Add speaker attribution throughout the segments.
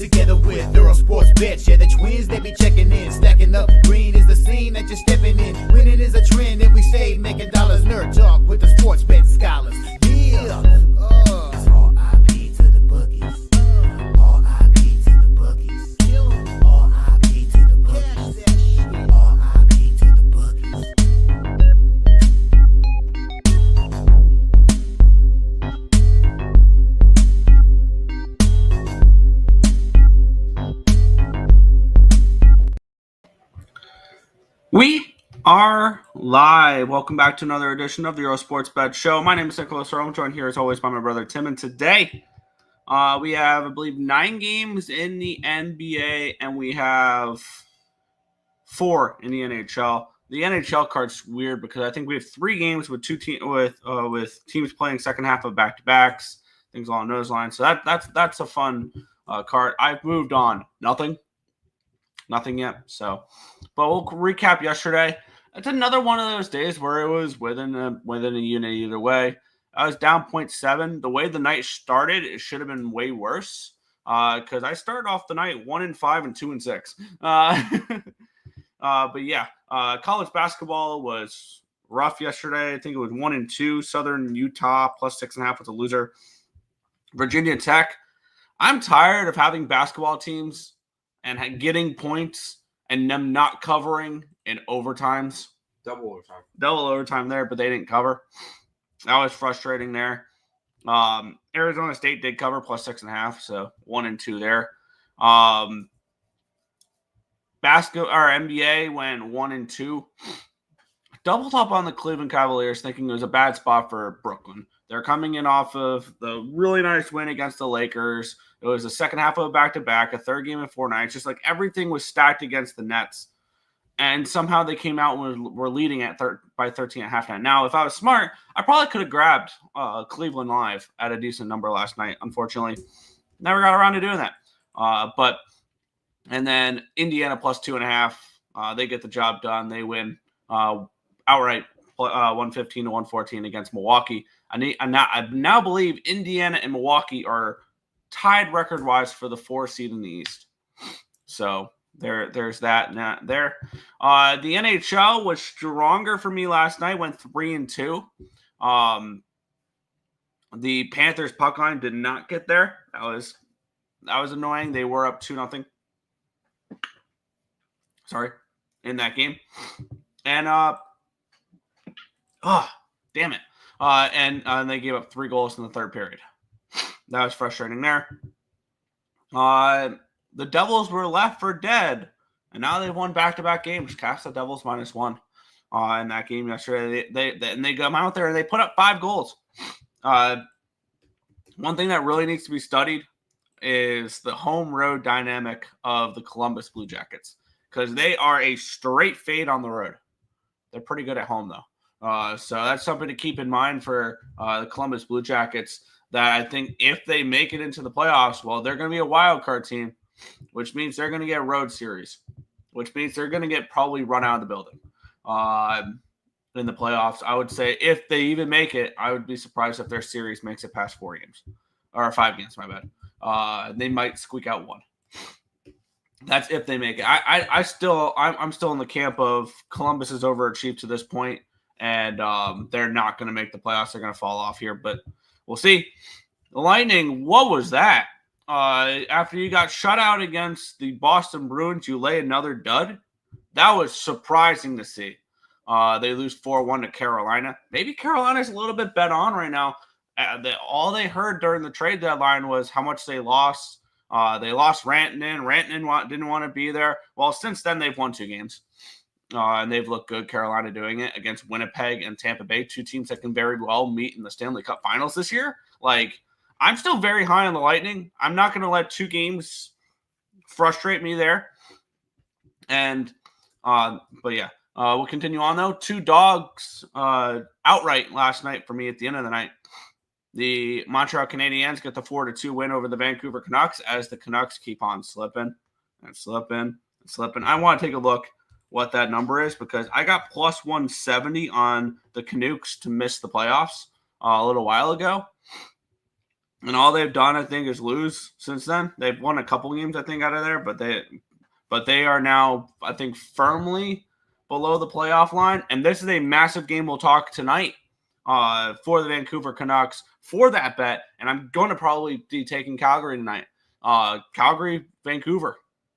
Speaker 1: together with Earle Sports Bets. Yeah, the twins, they be checking in, stacking up. Green is the scene that you're stepping in. Winning is a trend, and we stay making dollars. Nerd talk with the sports bet scholars. Yeah, it's R.I.P. to the bookies. R.I.P. to the bookies. R.I.P. to the bookies. R.I.P. to the bookies.
Speaker 2: We are live. Welcome back to another edition of the Earle Sports Bet Show. My name is Nicholas Earle. I'm joined here as always by my brother Tim. And today we have, I believe, 9 games in the NBA, and we have 4 in the NHL. The NHL card's weird because I think we have 3 games with with teams playing second half of back-to-backs, things along those lines. So that's a fun card. I've moved on. Nothing yet. So, but we'll recap yesterday. It's another one of those days where it was within a unit either way. I was down 0.7. The way the night started, it should have been way worse because I started off the night 1-5 and 2-6. But yeah, college basketball was rough yesterday. I think it was 1-2. Southern Utah plus 6.5 was a loser. Virginia Tech. I'm tired of having basketball teams and getting points and them not covering in overtimes. Double overtime there, but they didn't cover. That was frustrating there. Arizona State did cover plus 6.5, so 1-2 there. NBA went 1-2. Doubled up on the Cleveland Cavaliers, thinking it was a bad spot for Brooklyn. They're coming in off of the really nice win against the Lakers. It was the second half of a back-to-back, a third game in 4 nights. Just like everything was stacked against the Nets. And somehow they came out and were leading by 13 at halftime. Now, if I was smart, I probably could have grabbed Cleveland live at a decent number last night. Unfortunately, never got around to doing that. And then Indiana plus 2.5. They get the job done. They win outright 115-114 against Milwaukee. I now believe Indiana and Milwaukee are tied record-wise for the 4 seed in the East. So there's that. There. The NHL was stronger for me last night. Went 3-2. The Panthers puck line did not get there. That was annoying. They were up 2-0. Sorry, in that game. And damn it. And they gave up 3 goals in the third period. That was frustrating there. The Devils were left for dead, and now they've won back-to-back games. Caps the Devils -1 in that game yesterday. They come out there and they put up 5 goals. One thing that really needs to be studied is the home-road dynamic of the Columbus Blue Jackets because they are a straight fade on the road. They're pretty good at home, though. So that's something to keep in mind for the Columbus Blue Jackets, that I think if they make it into the playoffs, well, they're going to be a wild card team, which means they're going to get road series, which means they're going to get probably run out of the building in the playoffs. I would say if they even make it, I would be surprised if their series makes it past 4 games or 5 games, my bad. They might squeak out 1. That's if they make it. I'm still in the camp of Columbus is overachieved to this point, and they're not going to make the playoffs. They're going to fall off here, but we'll see. The Lightning, what was that? After you got shut out against the Boston Bruins, you lay another dud? That was surprising to see. They lose 4-1 to Carolina. Maybe Carolina's a little bit bet on right now. All they heard during the trade deadline was how much they lost. They lost Rantanen. Rantanen didn't want to be there. Well, since then, they've won 2 games. And they've looked good, Carolina doing it against Winnipeg and Tampa Bay, 2 teams that can very well meet in the Stanley Cup Finals this year. Like, I'm still very high on the Lightning. I'm not going to let 2 games frustrate me there. And, but yeah, we'll continue on though. 2 dogs outright last night for me at the end of the night. The Montreal Canadiens get the 4-2 win over the Vancouver Canucks as the Canucks keep on slipping and slipping and slipping. I want to take a look what that number is because I got plus 170 on the Canucks to miss the playoffs a little while ago. And all they've done, I think, is lose since then. They've won a couple games, I think, out of there, but they are now, I think, firmly below the playoff line. And this is a massive game we'll talk tonight for the Vancouver Canucks for that bet. And I'm going to probably be taking Calgary tonight. Calgary, Vancouver.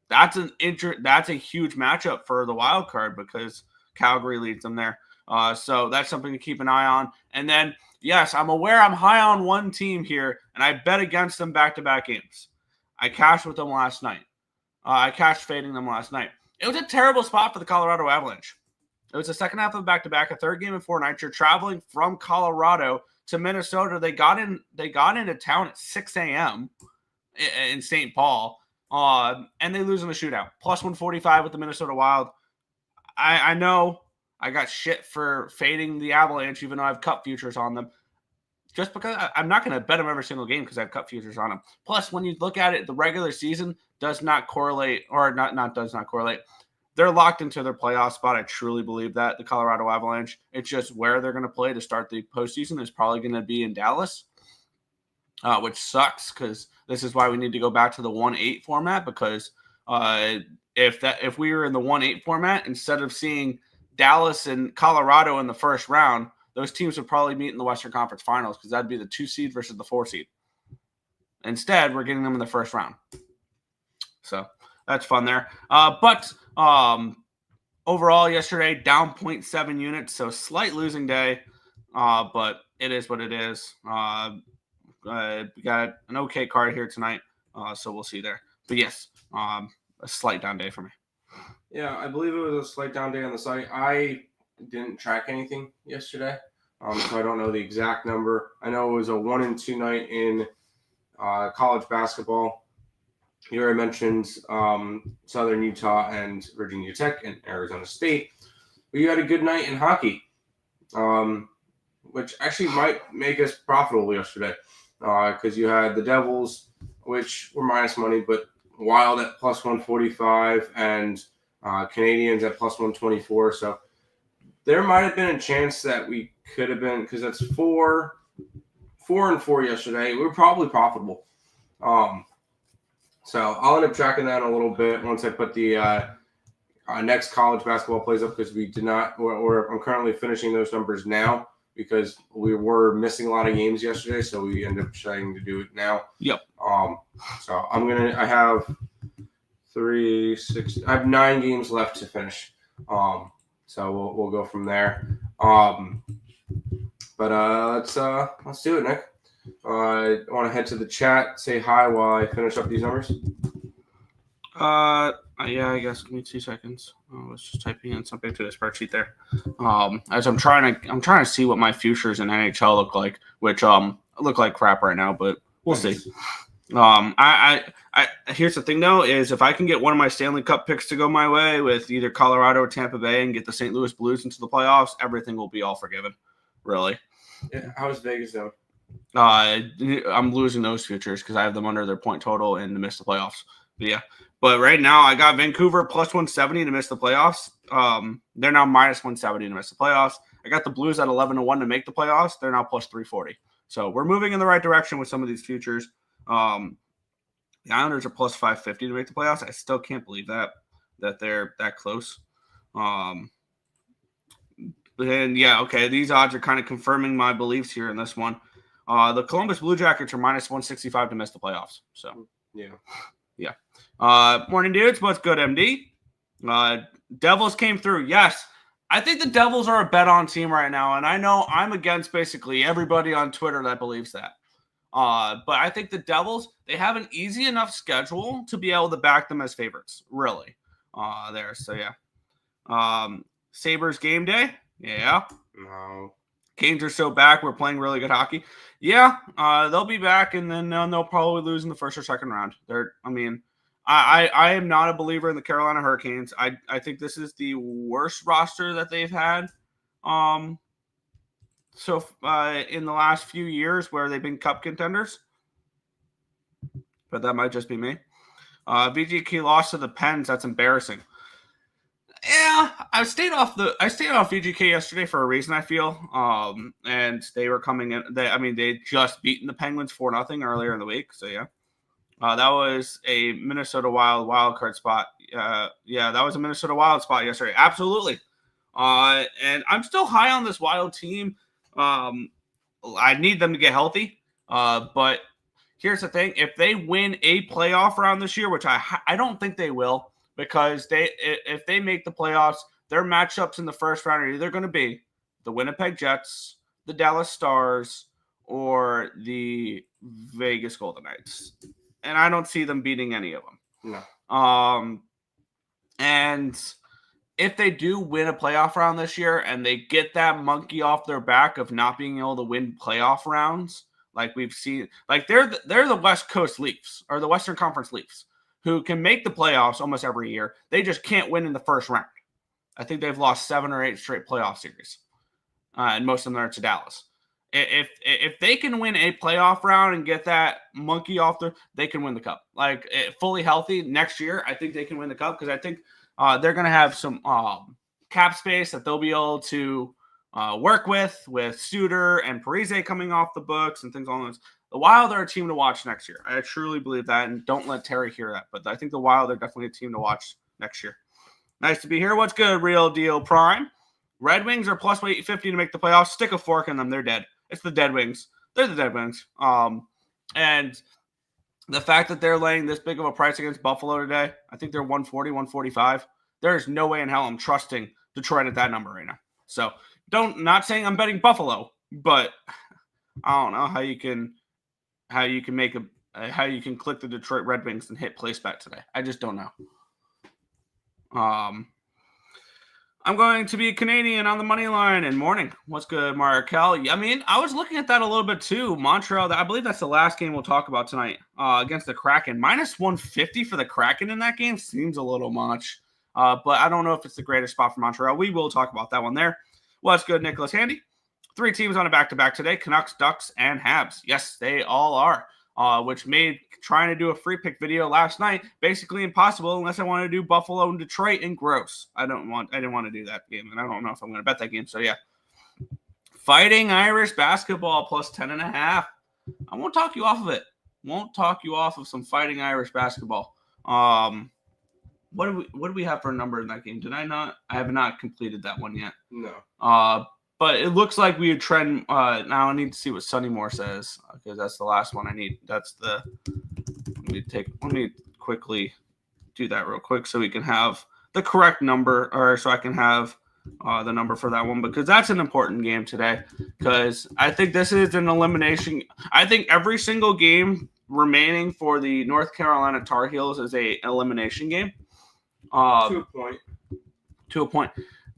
Speaker 2: That's a huge matchup for the wild card because Calgary leads them there. So that's something to keep an eye on. And then, yes, I'm aware I'm high on one team here, and I bet against them back-to-back games. I cashed with them last night. I cashed fading them last night. It was a terrible spot for the Colorado Avalanche. It was the second half of the back-to-back, a third game in 4 nights. You're traveling from Colorado to Minnesota. They got into town at 6 a.m. in St. Paul, and they lose in the shootout. Plus 145 with the Minnesota Wild. I know I got shit for fading the Avalanche, even though I have cut futures on them. Just because I'm not going to bet them every single game because I have cut futures on them. Plus, when you look at it, the regular season does not correlate, or does not correlate. They're locked into their playoff spot. I truly believe that, the Colorado Avalanche. It's just where they're going to play to start the postseason is probably going to be in Dallas, which sucks because this is why we need to go back to the 1-8 format because if we were in the 1-8 format, instead of seeing Dallas and Colorado in the first round, those teams would probably meet in the Western Conference Finals because that'd be the 2 seed versus the 4 seed. Instead, we're getting them in the first round. So that's fun there. But overall, yesterday, down 0.7 units, so slight losing day, but it is what it is. We got an okay card here tonight, so we'll see there. But yes, a slight down day for me.
Speaker 3: Yeah, I believe it was a slight down day on the site. I didn't track anything yesterday, so I don't know the exact number. I know it was a 1-2 night in college basketball. Here I mentioned Southern Utah and Virginia Tech and Arizona State. But you had a good night in hockey, which actually might make us profitable yesterday because you had the Devils, which were minus money, but Wild at plus 145 and Canadians at plus 124. So there might have been a chance that we could have been, because that's 4-4 yesterday. We were probably profitable. So I'll end up tracking that in a little bit once I put the next college basketball plays up because we did not, or I'm currently finishing those numbers now because we were missing a lot of games yesterday. So we end up trying to do it now.
Speaker 2: Yep.
Speaker 3: So I have I have 9 games left to finish. So we'll go from there. But let's do it, Nick. I want to head to the chat, say hi while I finish up these numbers.
Speaker 2: Yeah, I guess. Give me 2 seconds. I was just typing in something to the spreadsheet there. As I'm trying to see what my futures in NHL look like, which look like crap right now, but we'll see. Here's the thing though, is if I can get one of my Stanley Cup picks to go my way with either Colorado or Tampa Bay and get the St. Louis Blues into the playoffs, everything will be all forgiven. Really.
Speaker 3: Yeah, how's Vegas though?
Speaker 2: I'm losing those futures because I have them under their point total and to miss the playoffs. But yeah. But right now I got Vancouver plus 170 to miss the playoffs. They're now minus 170 to miss the playoffs. I got the Blues at 11-1 to make the playoffs. They're now plus 340. So we're moving in the right direction with some of these futures. The Islanders are plus 550 to make the playoffs. I still can't believe that they're that close. And yeah, okay, these odds are kind of confirming my beliefs here in this one. The Columbus Blue Jackets are minus 165 to miss the playoffs. So
Speaker 3: yeah.
Speaker 2: Morning, dudes. What's good, MD? Devils came through. Yes, I think the Devils are a bet on team right now, and I know I'm against basically everybody on Twitter that believes that. But I think the Devils, they have an easy enough schedule to be able to back them as favorites, really. There. So, yeah. Sabres game day? Yeah.
Speaker 3: No.
Speaker 2: Canes are so back. We're playing really good hockey. Yeah, they'll be back, and then they'll probably lose in the first or second round. I am not a believer in the Carolina Hurricanes. I think this is the worst roster that they've had in the last few years where they've been cup contenders. But that might just be me. VGK lost to the Pens. That's embarrassing. Yeah, I stayed off VGK yesterday for a reason, I feel. And they were coming in. They just beaten the Penguins 4-0 earlier in the week. So yeah, that was a Minnesota wild card spot. Yeah, that was a Minnesota Wild spot yesterday. Absolutely. And I'm still high on this Wild team. I need them to get healthy. But here's the thing: if they win a playoff round this year, which I don't think they will. Because if they make the playoffs, their matchups in the first round are either going to be the Winnipeg Jets, the Dallas Stars, or the Vegas Golden Knights. And I don't see them beating any of them.
Speaker 3: No.
Speaker 2: And if they do win a playoff round this year and they get that monkey off their back of not being able to win playoff rounds, like we've seen, like they're the West Coast Leafs or the Western Conference Leafs, who can make the playoffs almost every year. They just can't win in the first round. I think they've lost 7 or 8 straight playoff series. And most of them are to Dallas. If they can win a playoff round and get that monkey off they can win the cup. Like fully healthy next year, I think they can win the cup because I think they're going to have some cap space that they'll be able to work with Suter and Parise coming off the books and things along those. The Wild are a team to watch next year. I truly believe that, and don't let Terry hear that. But I think the Wild are definitely a team to watch next year. Nice to be here. What's good, Real Deal Prime? Red Wings are plus 850 to make the playoffs. Stick a fork in them. They're dead. It's the Dead Wings. They're the Dead Wings. And the fact that they're laying this big of a price against Buffalo today, I think they're 140, 145. There's no way in hell I'm trusting Detroit at that number right now. So not saying I'm betting Buffalo, but I don't know how you can click the Detroit Red Wings and hit place bet today. I just don't know. I'm going to be a Canadian on the money line and morning. What's good, Markel? I mean, I was looking at that a little bit too. Montreal, I believe that's the last game we'll talk about tonight against the Kraken. Minus 150 for the Kraken in that game seems a little much. But I don't know if it's the greatest spot for Montreal. We will talk about that one there. What's good, Nicholas Handy? 3 teams on a back-to-back today, Canucks, Ducks, and Habs. Yes, they all are, which made trying to do a free pick video last night basically impossible unless I want to do Buffalo and Detroit and gross. I didn't want to do that game, and I don't know if I'm going to bet that game. So, yeah. Fighting Irish basketball plus 10.5. I won't talk you off of it. Won't talk you off of some Fighting Irish basketball. What do we have for a number in that game? I have not completed that one yet.
Speaker 3: No.
Speaker 2: But it looks like we would trend. Now I need to see what Sunnymore says because that's the last one I need. Let me quickly do that real quick so we can have the correct number, or so I can have the number for that one because that's an important game today. Because I think this is an elimination. I think every single game remaining for the North Carolina Tar Heels is an elimination game.
Speaker 3: To
Speaker 2: a point.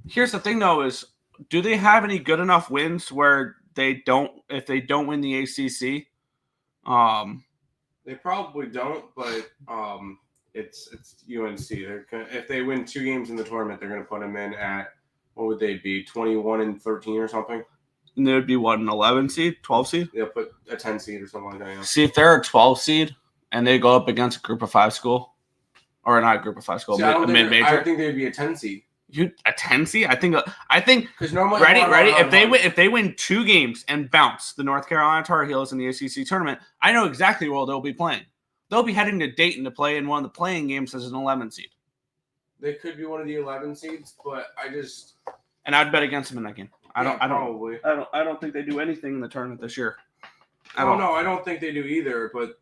Speaker 2: Here's the thing, though: is do they have any good enough wins where if they don't win the ACC?
Speaker 3: They probably don't, but it's UNC. If they win 2 games in the tournament, they're going to put them in at, what would they be, 21-13 or something?
Speaker 2: And they would be what, an 11 seed, 12 seed?
Speaker 3: They'll put a 10 seed or something like that. Yeah.
Speaker 2: See, if they're a 12 seed and they go up against a group of 5 school, or not a group of 5 school, a mid-major.
Speaker 3: I think they'd be a 10 seed.
Speaker 2: A 10 seed? I think
Speaker 3: because normally
Speaker 2: ready. If they win 2 games and bounce the North Carolina Tar Heels in the ACC tournament, I know exactly where they'll be playing. They'll be heading to Dayton to play in one of the playing games as an 11 seed.
Speaker 3: They could be one of the 11 seeds, but
Speaker 2: I'd bet against them in that game. I don't think they do anything in the tournament this year.
Speaker 3: No, I don't think they do either. But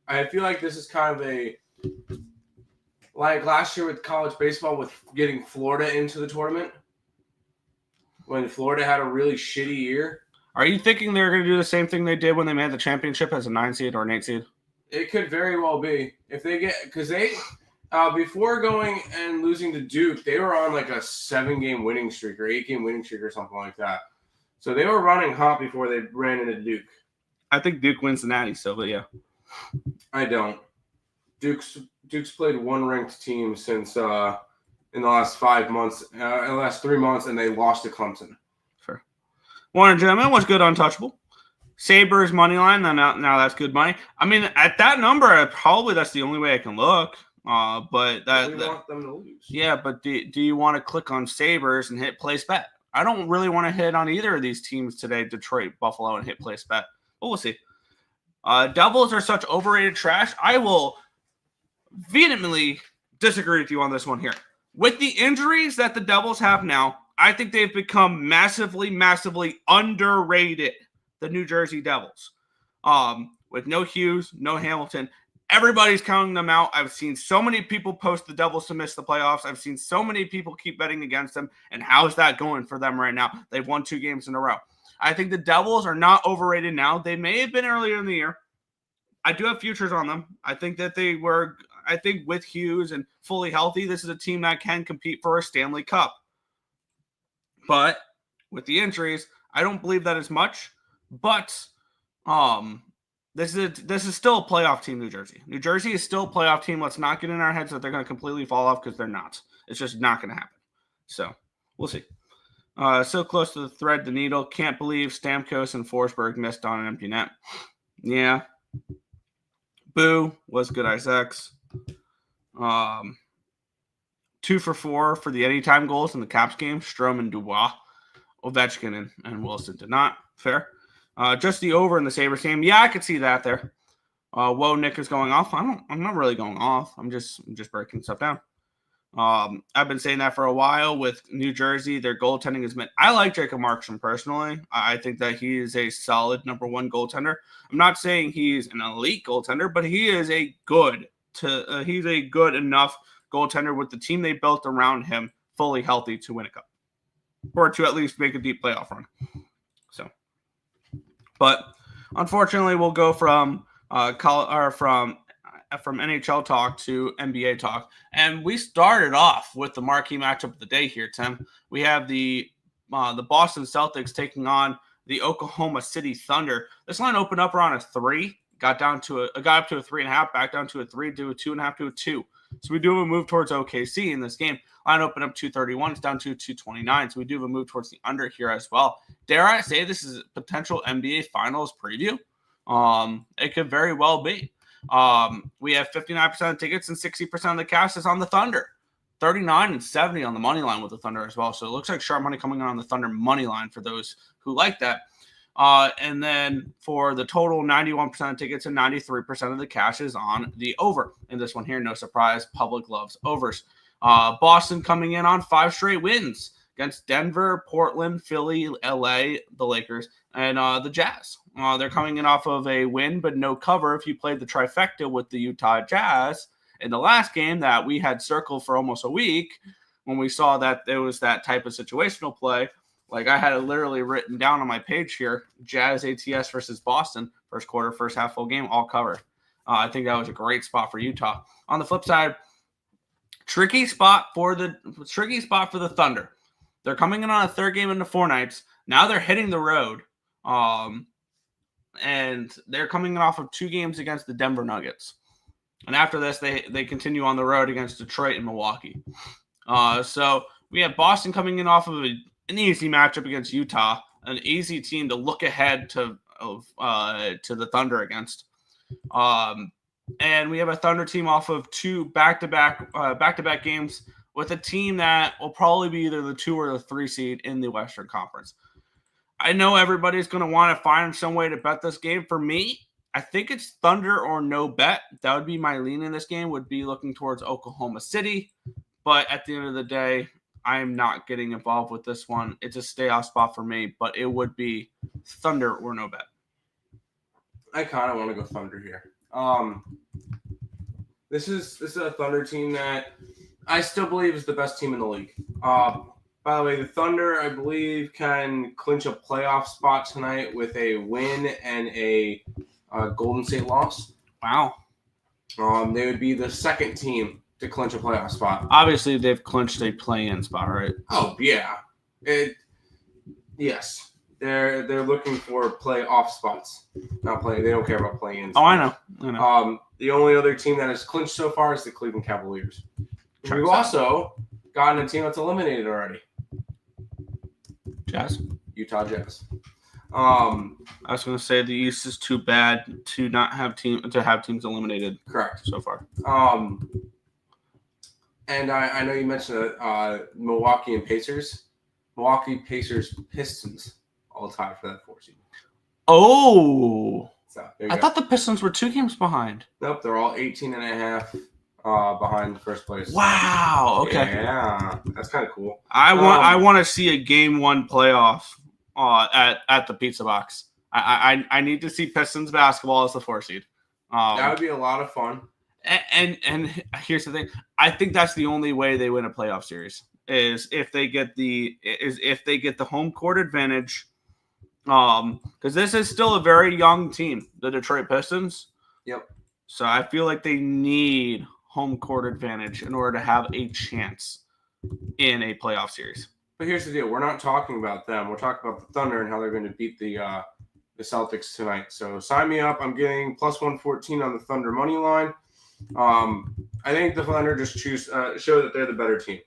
Speaker 3: I feel like this is kind of like last year with college baseball with getting Florida into the tournament. When Florida had a really shitty year.
Speaker 2: Are you thinking they're going to do the same thing they did when they made the championship as a 9 seed or an 8 seed?
Speaker 3: It could very well be. If they get – because they before going and losing to Duke, they were on like a 7-game winning streak or 8-game winning streak or something like that. So they were running hot before they ran into Duke.
Speaker 2: I think Duke wins the Natty still, but yeah.
Speaker 3: I don't. Duke's played one ranked team since in the last 5 months, in the last 3 months, and they lost to Clemson.
Speaker 2: Sure. Morning, gentlemen. What's good, Untouchable? Sabres money line. Now that's good money. I mean, at that number, probably that's the only way I can look. But
Speaker 3: we want them to lose.
Speaker 2: Yeah, but do you want to click on Sabres and hit place bet? I don't really want to hit on either of these teams today, Detroit, Buffalo, and hit place bet. But we'll see. Devils are such overrated trash. I will vehemently disagree with you on this one here. With the injuries that the Devils have now, I think they've become massively, massively underrated, the New Jersey Devils. With no Hughes, no Hamilton, everybody's counting them out. I've seen so many people post the Devils to miss the playoffs. I've seen so many people keep betting against them. And how's that going for them right now? They've won 2 games in a row. I think the Devils are not overrated now. They may have been earlier in the year. I do have futures on them. I think that they were, I think with Hughes and fully healthy, this is a team that can compete for a Stanley Cup. But with the injuries, I don't believe that as much. But this is still a playoff team, New Jersey. New Jersey is still a playoff team. Let's not get in our heads that they're going to completely fall off, because they're not. It's just not going to happen. So we'll see. So close to the thread, the needle. Can't believe Stamkos and Forsberg missed on an empty net. Yeah. Boo was good ice X. 2 for 4 for the anytime goals in the Caps game. Strome and Dubois. Ovechkin and Wilson did not. Fair. Just the over in the Sabres game. Yeah, I could see that there. Whoa, Nick is going off. I'm not really going off. I'm just breaking stuff down. I've been saying that for a while with New Jersey. Their goaltending is meant. I like Jacob Markstrom personally. I think that he is a solid number 1 goaltender. I'm not saying he's an elite goaltender, but he is he's a good enough goaltender with the team they built around him fully healthy to win a cup, or to at least make a deep playoff run. So, but unfortunately, we'll go from from NHL talk to NBA talk. And we started off with the marquee matchup of the day here, Tim. We have the Boston Celtics taking on the Oklahoma City Thunder. This line opened up around a 3, got up to a 3.5, back down to a 3, to a 2.5, to a 2. So we do have a move towards OKC in this game. Line opened up 231, it's down to 229. So we do have a move towards the under here as well. Dare I say this is a potential NBA Finals preview? It could very well be. We have 59% of tickets and 60% of the cash is on the Thunder. 39 and 70 on the money line with the Thunder as well. So it looks like sharp money coming on the Thunder money line for those who like that. And then for the total, 91% of tickets and 93% of the cash is on the over. And this one here, no surprise, public loves overs. Boston coming in on 5 straight wins against Denver, Portland, Philly, LA, the Lakers, and the Jazz. They're coming in off of a win, but no cover if you played the trifecta with the Utah Jazz in the last game that we had circled for almost a week when we saw that there was that type of situational play. Like I had it literally written down on my page here, Jazz ATS versus Boston, first quarter, first half full game, all covered. I think that was a great spot for Utah. On the flip side, tricky spot for the Thunder. They're coming in on a 3rd game into 4 nights. Now they're hitting the road. And they're coming in off of 2 games against the Denver Nuggets. And after this, they continue on the road against Detroit and Milwaukee. So we have Boston coming in off of an easy matchup against Utah, an easy team to look ahead to the Thunder against. And we have a Thunder team off of 2 back-to-back games with a team that will probably be either the 2 or the 3 seed in the Western Conference. I know everybody's going to want to find some way to bet this game. For me, I think it's Thunder or no bet. That would be my lean in this game, would be looking towards Oklahoma City. But at the end of the day, I am not getting involved with this one. It's a stay off spot for me, but it would be Thunder or no bet.
Speaker 3: I kind of want to go Thunder here. This is a Thunder team that I still believe is the best team in the league. By the way, the Thunder, I believe, can clinch a playoff spot tonight with a win and a Golden State loss.
Speaker 2: Wow.
Speaker 3: They would be the 2nd team to clinch a playoff spot.
Speaker 2: Obviously, they've clinched a play-in spot, right?
Speaker 3: Oh, yeah. Yes. They're looking for playoff spots. Not play. They don't care about play-in spots.
Speaker 2: Oh, I know.
Speaker 3: The only other team that has clinched so far is the Cleveland Cavaliers. We've also gotten a team that's eliminated already.
Speaker 2: Jazz?
Speaker 3: Utah Jazz.
Speaker 2: I was going to say the East is too bad to not have teams eliminated.
Speaker 3: Correct.
Speaker 2: So far.
Speaker 3: And I know you mentioned Milwaukee and Pacers. Milwaukee Pacers Pistons all tied for that 4 seed.
Speaker 2: Oh,
Speaker 3: So there you
Speaker 2: I
Speaker 3: go.
Speaker 2: thought the Pistons were 2 games behind.
Speaker 3: Nope, they're all 18.5 behind first place.
Speaker 2: Wow. Okay.
Speaker 3: Yeah, that's kind of cool.
Speaker 2: I want to see a game 1 playoff at the Pizza Box. I need to see Pistons basketball as the 4 seed.
Speaker 3: That would be a lot of fun.
Speaker 2: And here's the thing. I think that's the only way they win a playoff series is if they get the home court advantage. Because this is still a very young team, the Detroit Pistons.
Speaker 3: Yep.
Speaker 2: So I feel like they need home court advantage in order to have a chance in a playoff series.
Speaker 3: But here's the deal: we're not talking about them. We're talking about the Thunder and how they're going to beat the Celtics tonight. So sign me up. I'm getting plus 114 on the Thunder money line. I think the Thunder just show that they're the better team.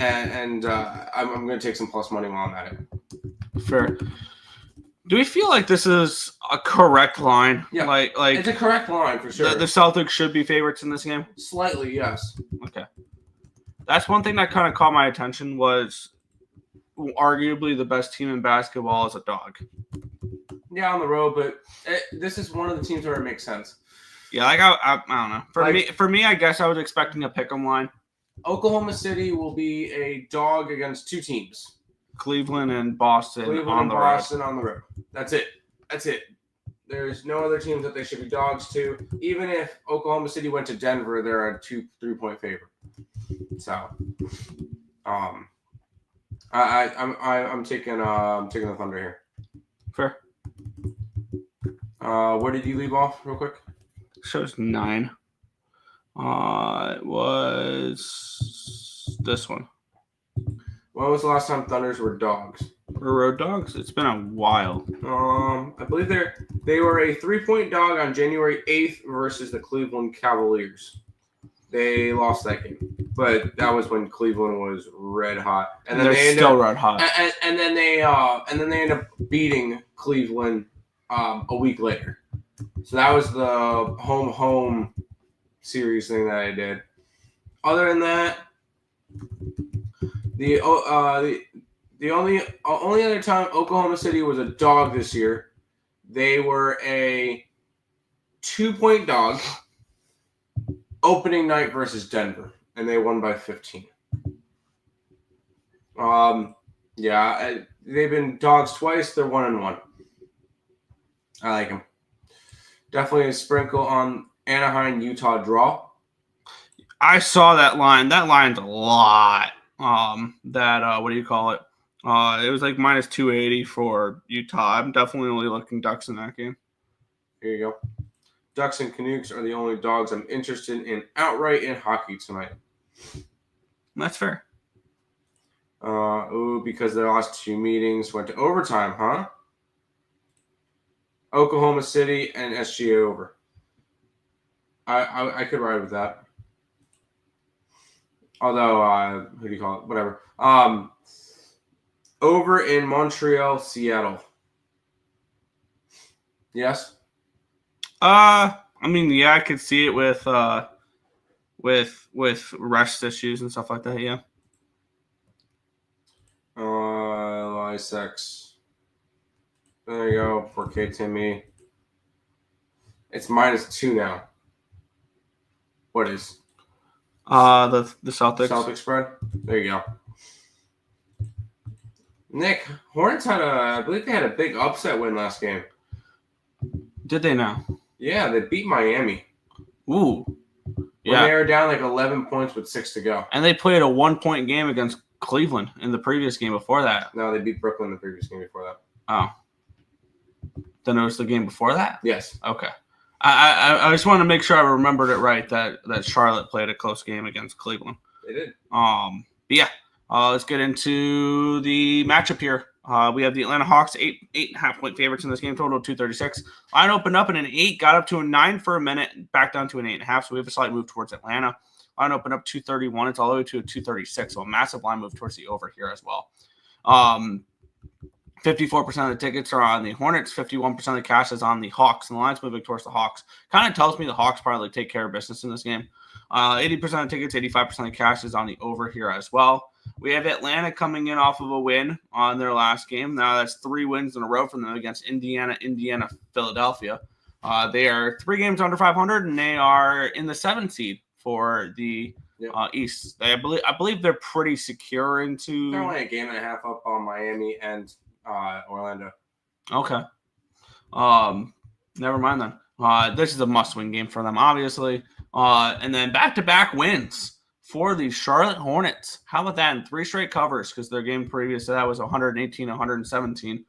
Speaker 3: I'm going to take some plus money while I'm at it.
Speaker 2: Fair. Do we feel like this is a correct line?
Speaker 3: Yeah,
Speaker 2: like
Speaker 3: it's a correct line for sure.
Speaker 2: The Celtics should be favorites in this game?
Speaker 3: Slightly, yes.
Speaker 2: Okay. That's one thing that kind of caught my attention was arguably the best team in basketball is a dog.
Speaker 3: Yeah, on the road, but this is one of the teams where it makes sense.
Speaker 2: Yeah, like I don't know. For me, I guess I was expecting a pick'em line.
Speaker 3: Oklahoma City will be a dog against 2 teams.
Speaker 2: Cleveland and Boston
Speaker 3: on the road. That's it. There's no other teams that they should be dogs to. Even if Oklahoma City went to Denver, they're a 2-3-point favorite. So, I'm taking the Thunder here.
Speaker 2: Fair.
Speaker 3: Where did you leave off, real quick?
Speaker 2: Shows 9. It was this one.
Speaker 3: When was the last time Thunders were dogs?
Speaker 2: We're road dogs. It's been a while.
Speaker 3: I believe they were a 3-point dog on January 8th versus the Cleveland Cavaliers. They lost that game, but that was when Cleveland was red hot,
Speaker 2: and then they're still red hot.
Speaker 3: And then they ended up beating Cleveland a week later. So that was the home series thing that I did. Other than that, the only other time Oklahoma City was a dog this year, they were a 2-point dog opening night versus Denver, and they won by 15. They've been dogs twice. They're 1-1. I like them. Definitely a sprinkle on Anaheim, Utah draw.
Speaker 2: I saw that line. That line's a lot. What do you call it? It was like minus 280 for Utah. I'm definitely only looking Ducks in that game.
Speaker 3: Here you go. Ducks and Canucks are the only dogs I'm interested in outright in hockey tonight.
Speaker 2: That's fair.
Speaker 3: Because the last 2 meetings went to overtime, huh? Oklahoma City and SGA over. I could ride with that. Although, who do you call it? Whatever. Over in Montreal, Seattle. Yes?
Speaker 2: I mean, yeah, I could see it with rest issues and stuff like that, yeah.
Speaker 3: Lysex. There you go. 4K Timmy. It's -2 now. What is?
Speaker 2: The Celtics.
Speaker 3: Celtics spread. There you go. Nick, Hornets I believe they had a big upset win last game.
Speaker 2: Did they now?
Speaker 3: Yeah, they beat Miami.
Speaker 2: Ooh.
Speaker 3: Yeah. When they were down like 11 points with 6 to go.
Speaker 2: And they played a 1-point game against Cleveland in the previous game before that.
Speaker 3: No, they beat Brooklyn in the previous game before that.
Speaker 2: Oh. Then it was the game before that?
Speaker 3: Yes.
Speaker 2: Okay. I just want to make sure I remembered it right that Charlotte played a close game against Cleveland.
Speaker 3: They did.
Speaker 2: But yeah. Let's get into the matchup here. We have the Atlanta Hawks, 8.5-point favorites in this game, total of 236. Line opened up in an 8, got up to a 9 for a minute, back down to an 8.5. So we have a slight move towards Atlanta. Line opened up 231. It's all the way to a 236. So a massive line move towards the over here as well. 54% of the tickets are on the Hornets. 51% of the cash is on the Hawks, and the line's moving towards the Hawks. Kind of tells me the Hawks probably take care of business in this game. 80% of tickets, 85% of the cash is on the over here as well. We have Atlanta coming in off of a win on their last game. Now that's 3 wins in a row from them against Indiana, Philadelphia. They are 3 games under 500, and they are in the 7th seed for the East. I believe they're pretty secure into.
Speaker 3: They're only a game and a half up on Miami and Orlando.
Speaker 2: Okay. Never mind then. This is a must-win game for them, obviously. And then back-to-back wins for the Charlotte Hornets. How about that? In 3 straight covers, because their game previous to that was 118, 117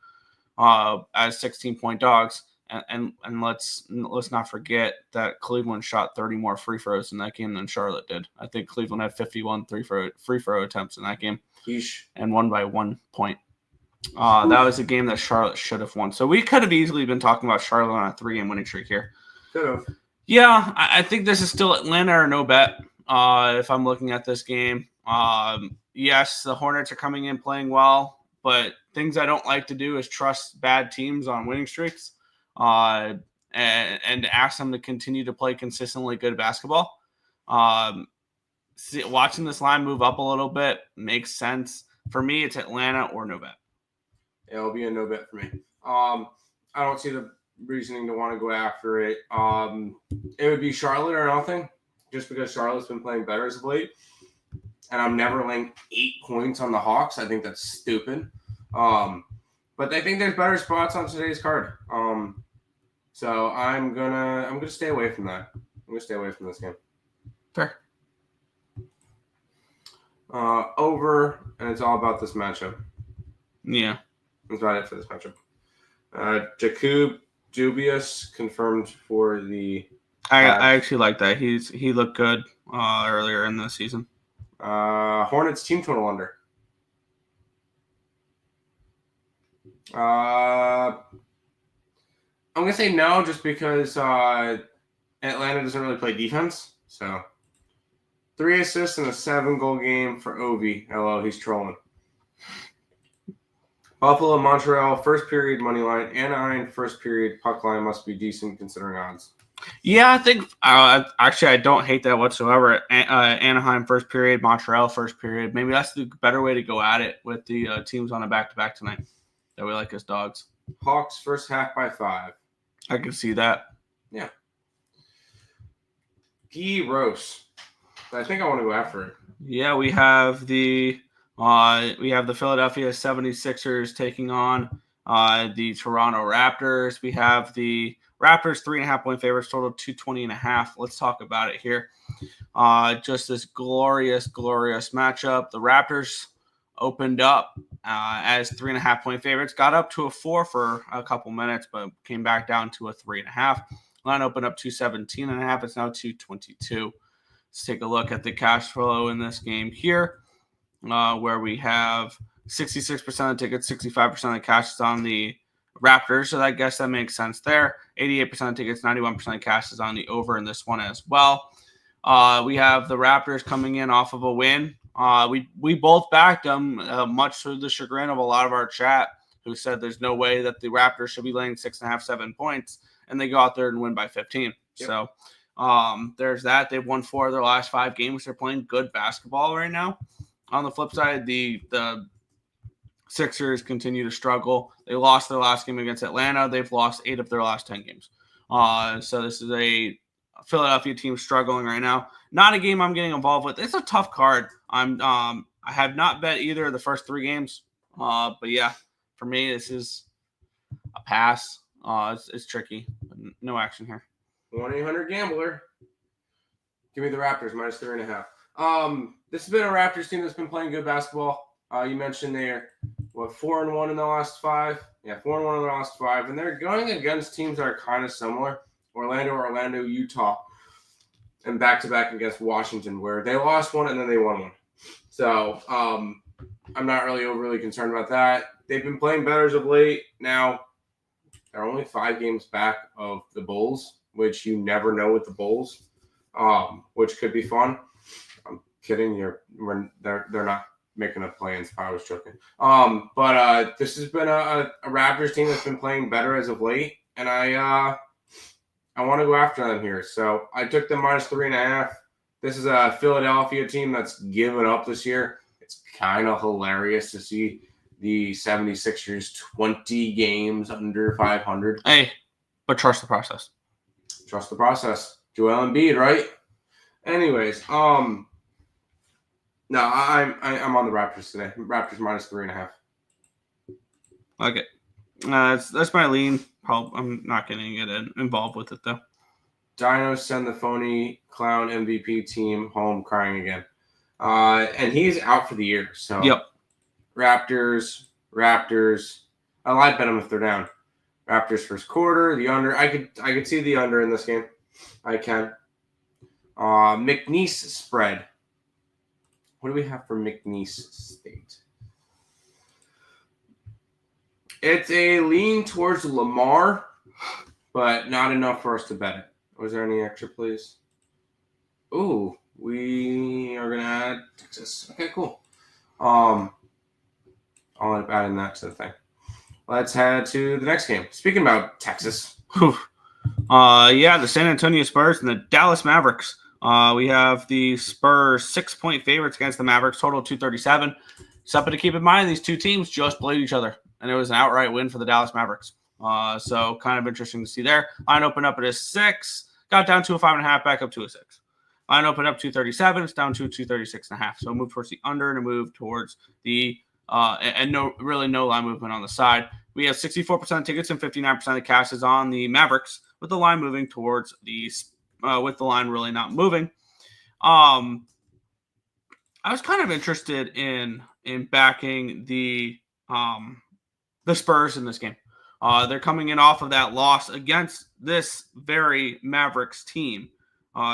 Speaker 2: as 16-point dogs. And let's not forget that Cleveland shot 30 more free throws in that game than Charlotte did. I think Cleveland had 51 free throw attempts in that game.
Speaker 3: Yeesh.
Speaker 2: And won by 1 point. That was a game that Charlotte should have won. So we could have easily been talking about Charlotte on a 3-game winning streak here.
Speaker 3: Could have.
Speaker 2: Yeah, I think this is still Atlanta or no bet. If I'm looking at this game, yes, the Hornets are coming in playing well, but things I don't like to do is trust bad teams on winning streaks, and ask them to continue to play consistently good basketball. Watching this line move up a little bit makes sense. For me, it's Atlanta or no bet.
Speaker 3: It'll be a no bet for me. I don't see the reasoning to want to go after it. It would be Charlotte or nothing, just because Charlotte's been playing better as of late. And I'm never laying 8 points on the Hawks. I think that's stupid. But I think there's better spots on today's card. So I'm gonna stay away from that. I'm gonna stay away from this game.
Speaker 2: Fair.
Speaker 3: Over, and it's all about this matchup.
Speaker 2: Yeah.
Speaker 3: That's about it for this matchup. Jakub Dubious confirmed for the.
Speaker 2: I actually like that. He looked good earlier in the season.
Speaker 3: Hornets team total under. I'm gonna say no, just because Atlanta doesn't really play defense. So 3 assists and a 7-goal game for Ovi. Hello, he's trolling. Buffalo, Montreal, first period money line. Anaheim, first period puck line must be decent considering odds.
Speaker 2: Yeah, I think actually I don't hate that whatsoever. Anaheim first period, Montreal first period. Maybe that's the better way to go at it with the teams on a back-to-back tonight that we like as dogs.
Speaker 3: Hawks first half by 5.
Speaker 2: I can see that.
Speaker 3: Yeah. Guy Rose. I think I want to go after it.
Speaker 2: Yeah, we have the Philadelphia 76ers taking on the Toronto Raptors. We have the Raptors 3.5-point favorites, total 220.5. Let's talk about it here. Just this glorious matchup. The Raptors opened up as 3.5-point favorites, got up to a 4 for a couple minutes, but came back down to a 3.5. Line opened up 217.5. It's now 222. Let's take a look at the cash flow in this game here, where we have 66% of the tickets, 65% of the cash is on the Raptors, so I guess that makes sense there. 88% of tickets, 91% of cash is on the over in this one as well. We have the Raptors coming in off of a win. We both backed them, much to the chagrin of a lot of our chat, who said there's no way that the Raptors should be laying 6.5, 7 points, and they go out there and win by 15. Yep. So there's that. They've won 4 of their last 5 games. They're playing good basketball right now. On the flip side, the Sixers continue to struggle. They lost their last game against Atlanta. They've lost 8 of their last 10 games. So this is a Philadelphia team struggling right now. Not a game I'm getting involved with. It's a tough card. I have not bet either of the first 3 games. But yeah, for me, this is a pass. It's tricky. No action here.
Speaker 3: 1-800-GAMBLER. Give me the Raptors minus 3.5. This has been a Raptors team that's been playing good basketball. You mentioned they're 4-1 in the last 5. Yeah, 4-1 in the last 5, and they're going against teams that are kind of similar. Orlando, Utah, and back-to-back against Washington, where they lost 1 and then they won 1. So I'm not really overly concerned about that. They've been playing better as of late. Now they're only 5 games back of the Bulls, which you never know with the Bulls, which could be fun. I'm kidding. They're not. making up plans. I was joking. But this has been a Raptors team that's been playing better as of late, and I want to go after them here. So I took them -3.5. This is a Philadelphia team that's given up this year. It's kind of hilarious to see the 76ers 20 games under 500.
Speaker 2: Hey, but trust the process.
Speaker 3: Trust the process. Joel Embiid, right? Anyways, no, I'm on the Raptors today. Raptors -3.5.
Speaker 2: Okay, that's my lean. I'm not going to get involved with it though.
Speaker 3: Dinos send the phony clown MVP team home crying again, and he's out for the year. So
Speaker 2: yep.
Speaker 3: Raptors. I lied bet them if they're down. Raptors first quarter, the under. I could see the under in this game. I can. McNeese spread. What do we have for McNeese State? It's a lean towards Lamar, but not enough for us to bet it. Was there any extra, please? Ooh, we are gonna add Texas. Okay, cool. I'll end up adding that to the thing. Let's head to the next game. Speaking about Texas.
Speaker 2: The San Antonio Spurs and the Dallas Mavericks. We have the Spurs 6-point favorites against the Mavericks, total 237. Something to keep in mind, these two teams just played each other, and it was an outright win for the Dallas Mavericks. So kind of interesting to see there. Line opened up at a 6, got down to a 5.5, back up to a 6. Line opened up 237, it's down to 236.5. So a move towards the under and a move towards the no line movement on the side. We have 64% of tickets and 59% of the cash is on the Mavericks, with the line moving towards with the line really not moving. I was kind of interested in backing the Spurs in this game. They're coming in off of that loss against this very Mavericks team.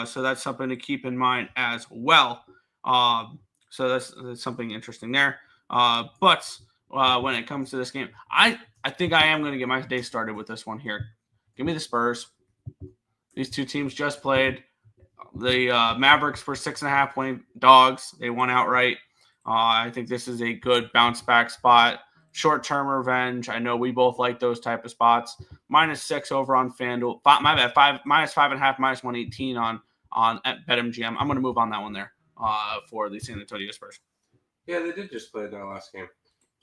Speaker 2: So that's something to keep in mind as well. So that's something interesting there. But when it comes to this game, I think I am going to get my day started with this one here. Give me the Spurs. These two teams just played. The Mavericks were 6.5-point dogs. They won outright. I think this is a good bounce back spot. Short-term revenge. I know we both like those type of spots. -6 over on FanDuel. My bad. -5.5, -118 on at BetMGM. I'm going to move on that one there for the San Antonio Spurs.
Speaker 3: Yeah, they did just play their last game.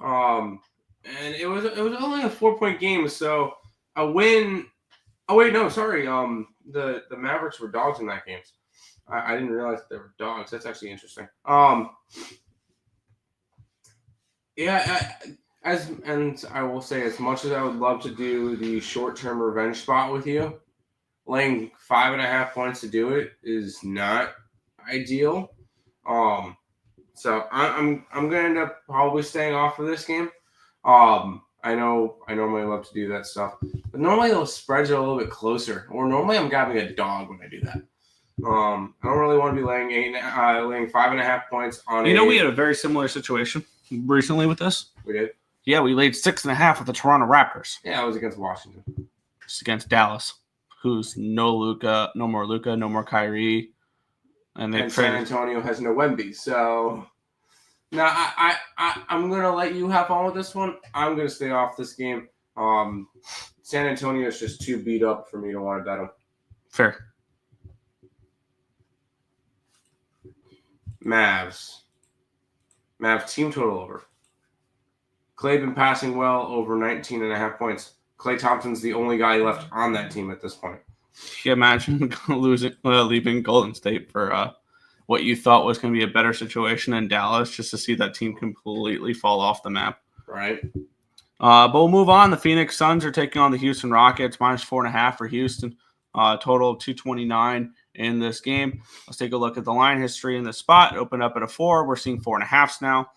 Speaker 3: And it was only a 4-point game, so a win. Oh wait, no, sorry. The Mavericks were dogs in that game. I didn't realize they were dogs. That's actually interesting. And I will say, as much as I would love to do the short-term revenge spot with you, laying 5.5 points to do it is not ideal. So I'm gonna end up probably staying off of this game. I know I normally love to do that stuff, but normally those spreads are a little bit closer. Or normally I'm grabbing a dog when I do that. I don't really want to be laying 5.5 points on.
Speaker 2: We had a very similar situation recently with this.
Speaker 3: We did.
Speaker 2: Yeah, we laid 6.5 with the Toronto Raptors.
Speaker 3: Yeah, it was against Washington.
Speaker 2: It's against Dallas, who's no more Kyrie, and
Speaker 3: San Antonio has no Wemby. So now I'm gonna let you have fun with this one. I'm gonna stay off this game. San Antonio is just too beat up for me to want to bet them.
Speaker 2: Fair.
Speaker 3: Mavs team total over. Clay been passing well, over 19.5 points. Klay Thompson's the only guy left on that team at this point.
Speaker 2: Can you imagine leaving Golden State for what you thought was going to be a better situation in Dallas, just to see that team completely fall off the map?
Speaker 3: Right.
Speaker 2: But we'll move on. The Phoenix Suns are taking on the Houston Rockets, -4.5 for Houston. Total of 229 in this game. Let's take a look at the line history in this spot. It opened up at a 4. We're seeing 4.5s now.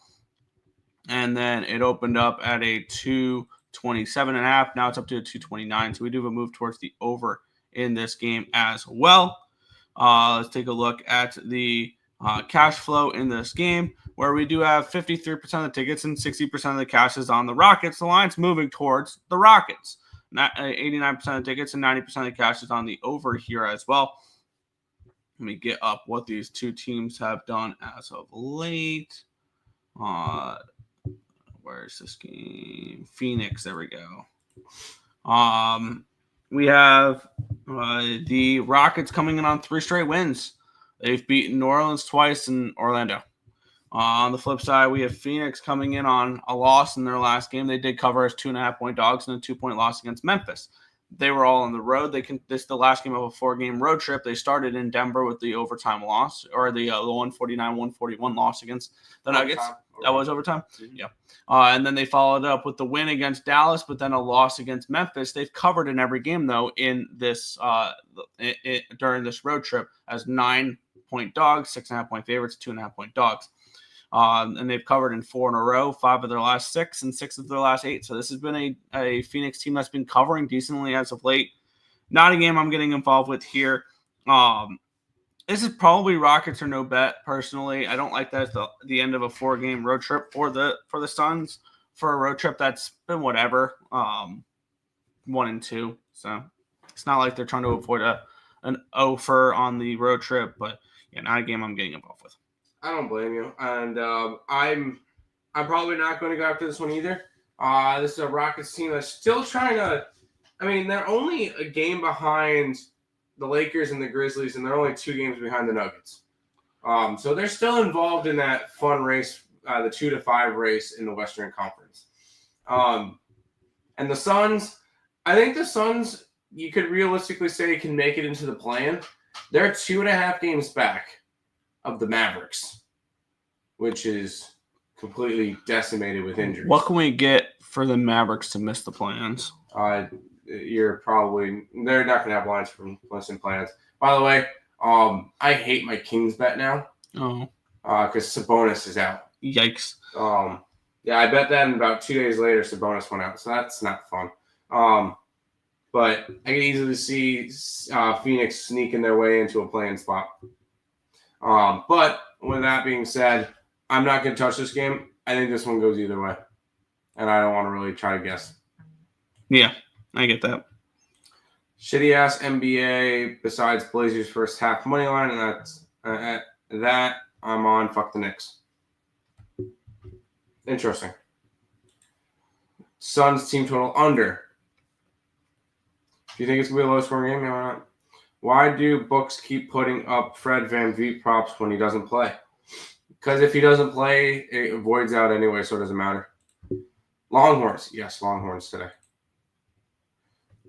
Speaker 2: And then it opened up at a 227.5. Now it's up to a 229. So we do have a move towards the over in this game as well. Let's take a look at the cash flow in this game, where we do have 53% of the tickets and 60% of the cash is on the Rockets. The line's moving towards the Rockets. 89% of the tickets and 90% of the cash is on the over here as well. Let me get up what these two teams have done as of late. Where's this game? Phoenix. There we go. We have the Rockets coming in on 3 straight wins. They've beaten New Orleans twice and Orlando. On the flip side, we have Phoenix coming in on a loss in their last game. They did cover as 2.5-point dogs and a 2-point loss against Memphis. They were all on the road. This is the last game of a 4-game road trip. They started in Denver with the overtime loss, or the 149-141 loss against the Nuggets. That was overtime? Mm-hmm. Yeah. And then they followed up with the win against Dallas, but then a loss against Memphis. They've covered in every game, though, in this during this road trip as 9-point dogs, 6.5-point favorites, 2.5-point dogs. And they've covered in 4 in a row, 5 of their last 6 and 6 of their last 8. So this has been a Phoenix team that's been covering decently as of late. Not a game I'm getting involved with here. This is probably Rockets or no bet, personally. I don't like that as the end of a 4-game road trip for the Suns. For a road trip that's been whatever, 1-2. So it's not like they're trying to avoid an offer on the road trip, but yeah, not a game I'm getting involved with.
Speaker 3: I don't blame you, and I'm probably not going to go after this one either. This is a Rockets team that's still trying to. I mean, they're only a game behind the Lakers and the Grizzlies, and they're only 2 games behind the Nuggets. So they're still involved in that fun race, the 2-5 race in the Western Conference. And the Suns, I think the Suns, you could realistically say, can make it into the play-in. They're 2.5 games back of the Mavericks, which is completely decimated with injuries.
Speaker 2: What can we get for the Mavericks to miss the plans?
Speaker 3: They're not going to have lines from missing plans. By the way, I hate my Kings bet now.
Speaker 2: Oh.
Speaker 3: Because Sabonis is out.
Speaker 2: Yikes.
Speaker 3: Yeah, I bet that, and about 2 days later, Sabonis went out, so that's not fun. But I can easily see Phoenix sneaking their way into a play-in spot. But with that being said, I'm not going to touch this game. I think this one goes either way, and I don't want to really try to guess.
Speaker 2: Yeah, I get that.
Speaker 3: Shitty-ass NBA besides Blazers first half money line, and that's that I'm on. Fuck the Knicks. Interesting. Suns team total under. Do you think it's going to be a low-scoring game? Yeah, why not? Why do books keep putting up Fred VanVleet props when he doesn't play? Because if he doesn't play, it voids out anyway, so it doesn't matter. Longhorns. Yes, Longhorns today.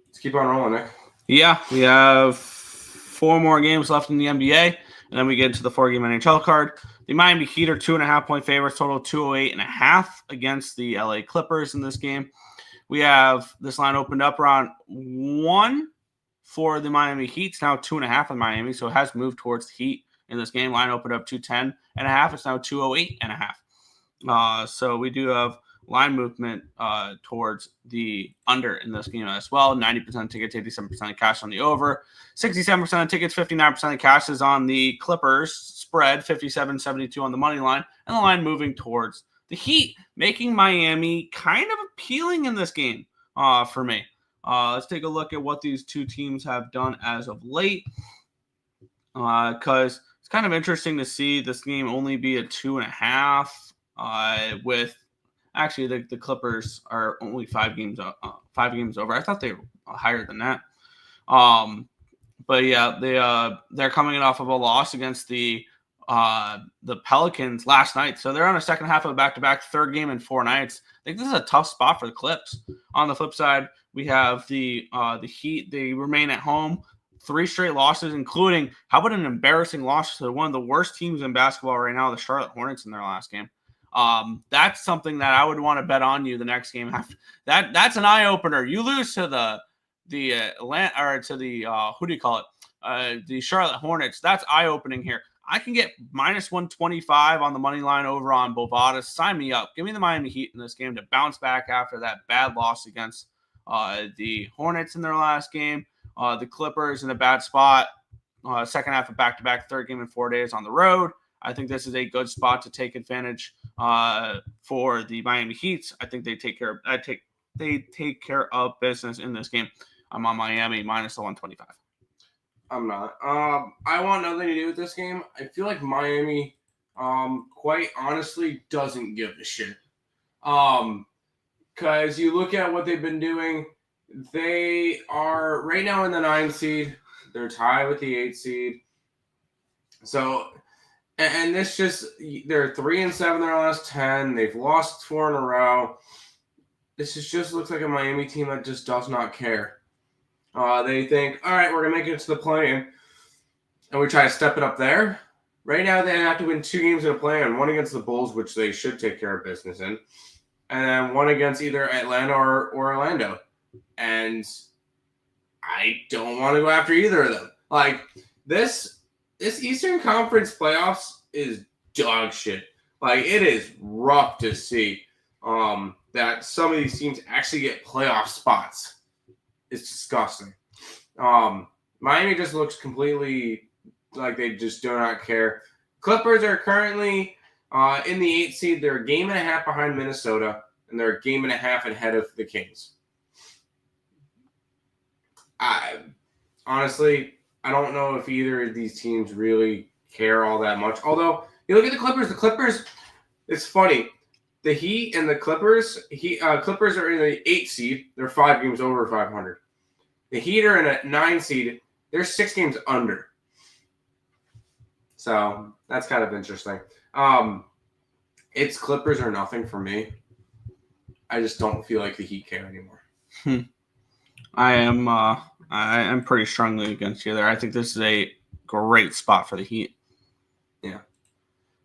Speaker 3: Let's keep on rolling, Nick.
Speaker 2: Yeah, we have 4 more games left in the NBA, and then we get into the 4-game NHL card. The Miami Heat are 2.5-point favorites, total 208.5 against the LA Clippers in this game. We have this line opened up around 1 for the Miami Heat. It's now 2.5 in Miami, so it has moved towards the Heat in this game. Line opened up 210.5. It's now 208.5. So we do have line movement towards the under in this game as well. 90% of tickets, 87% of cash on the over. 67% of tickets, 59% of cash is on the Clippers spread. 57-72 on the money line, and the line moving towards the Heat, making Miami kind of appealing in this game for me. Let's take a look at what these two teams have done as of late, because it's kind of interesting to see this game only be a 2.5 with actually the Clippers are only 5 games over. I thought they were higher than that. But yeah, they're coming off of a loss against the Pelicans last night. So they're on a second half of a back-to-back, 3rd game in 4 nights. I think this is a tough spot for the Clips. On the flip side, we have the Heat. They remain at home, 3 straight losses, including, how about an embarrassing loss to one of the worst teams in basketball right now, the Charlotte Hornets, in their last game. That's something that I would want to bet on you the next game. That's an eye opener. You lose to the Charlotte Hornets. That's eye opening here. I can get -125 on the money line over on Bovada. Sign me up. Give me the Miami Heat in this game to bounce back after that bad loss against the Hornets in their last game. The Clippers in a bad spot. Second half of back-to-back, 3rd game in 4 days on the road. I think this is a good spot to take advantage for the Miami Heat. I think they take care of business in this game. I'm on Miami -125.
Speaker 3: I'm not. I want nothing to do with this game. I feel like Miami quite honestly doesn't give a shit. Because you look at what they've been doing, they are right now in the 9 seed. They're tied with the 8 seed. So, and this just, they're 3-7 their last 10. They've lost 4 in a row. This just looks like a Miami team that just does not care. They think, all right, we're going to make it to the play-in, and we try to step it up there. Right now, they have to win 2 games in a play-in, one against the Bulls, which they should take care of business in, and then one against either Atlanta or Orlando. And I don't want to go after either of them. Like, this Eastern Conference playoffs is dog shit. Like, it is rough to see that some of these teams actually get playoff spots. It's disgusting. Miami just looks completely like they just do not care. Clippers are currently in the 8th seed. They're a game and a half behind Minnesota, and they're a game and a half ahead of the Kings. Honestly, I don't know if either of these teams really care all that much. Although, you look at the Clippers, it's funny. The Heat and the Clippers, Clippers are in the 8th seed. They're 5 games over 500. The Heat are in a 9 seed. They're 6 games under. So that's kind of interesting. It's Clippers or nothing for me. I just don't feel like the Heat care anymore.
Speaker 2: I am pretty strongly against you there. I think this is a great spot for the Heat.
Speaker 3: Yeah.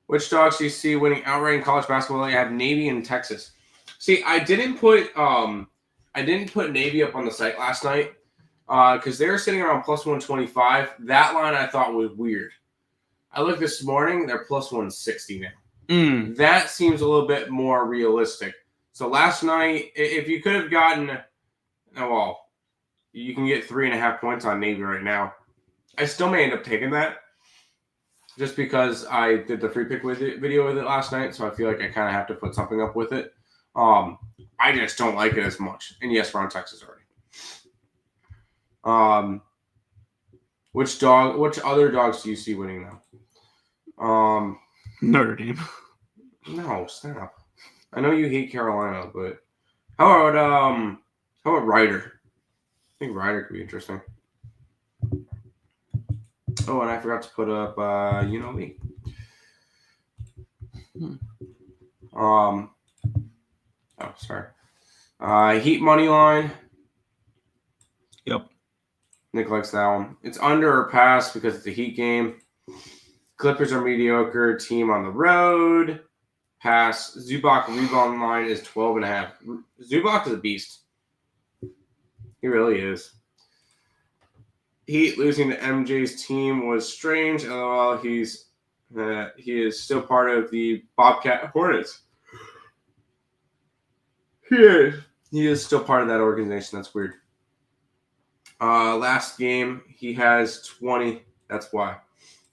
Speaker 3: Which dogs do you see winning outright in college basketball? I have Navy and Texas. See, I didn't put Navy up on the site last night because they were sitting around plus 125. That line I thought was weird. I looked this morning; they're plus 160 now. That seems a little bit more realistic. So last night, if you could have gotten, you can get 3.5 points on Navy right now. I still may end up taking that. Just because I did the free pick video with it last night, so I feel like I kind of have to put something up with it. I just don't like it as much. And yes, we're on Texas already. Which other dogs do you see winning now?
Speaker 2: Notre Dame.
Speaker 3: No, stop. I know you hate Carolina, but how about Ryder? I think Ryder could be interesting. Oh, and I forgot to put up, me. Sorry. Heat money line.
Speaker 2: Yep.
Speaker 3: Nick likes that one. It's under or pass because it's a Heat game. Clippers are mediocre. Team on the road. Pass. Zubac rebound line is 12.5. Zubac is a beast. He really is. Heat losing to MJ's team was strange. LOL, he is still part of the Bobcat Hornets. He is still part of that organization. That's weird. Last game, he has 20. That's why.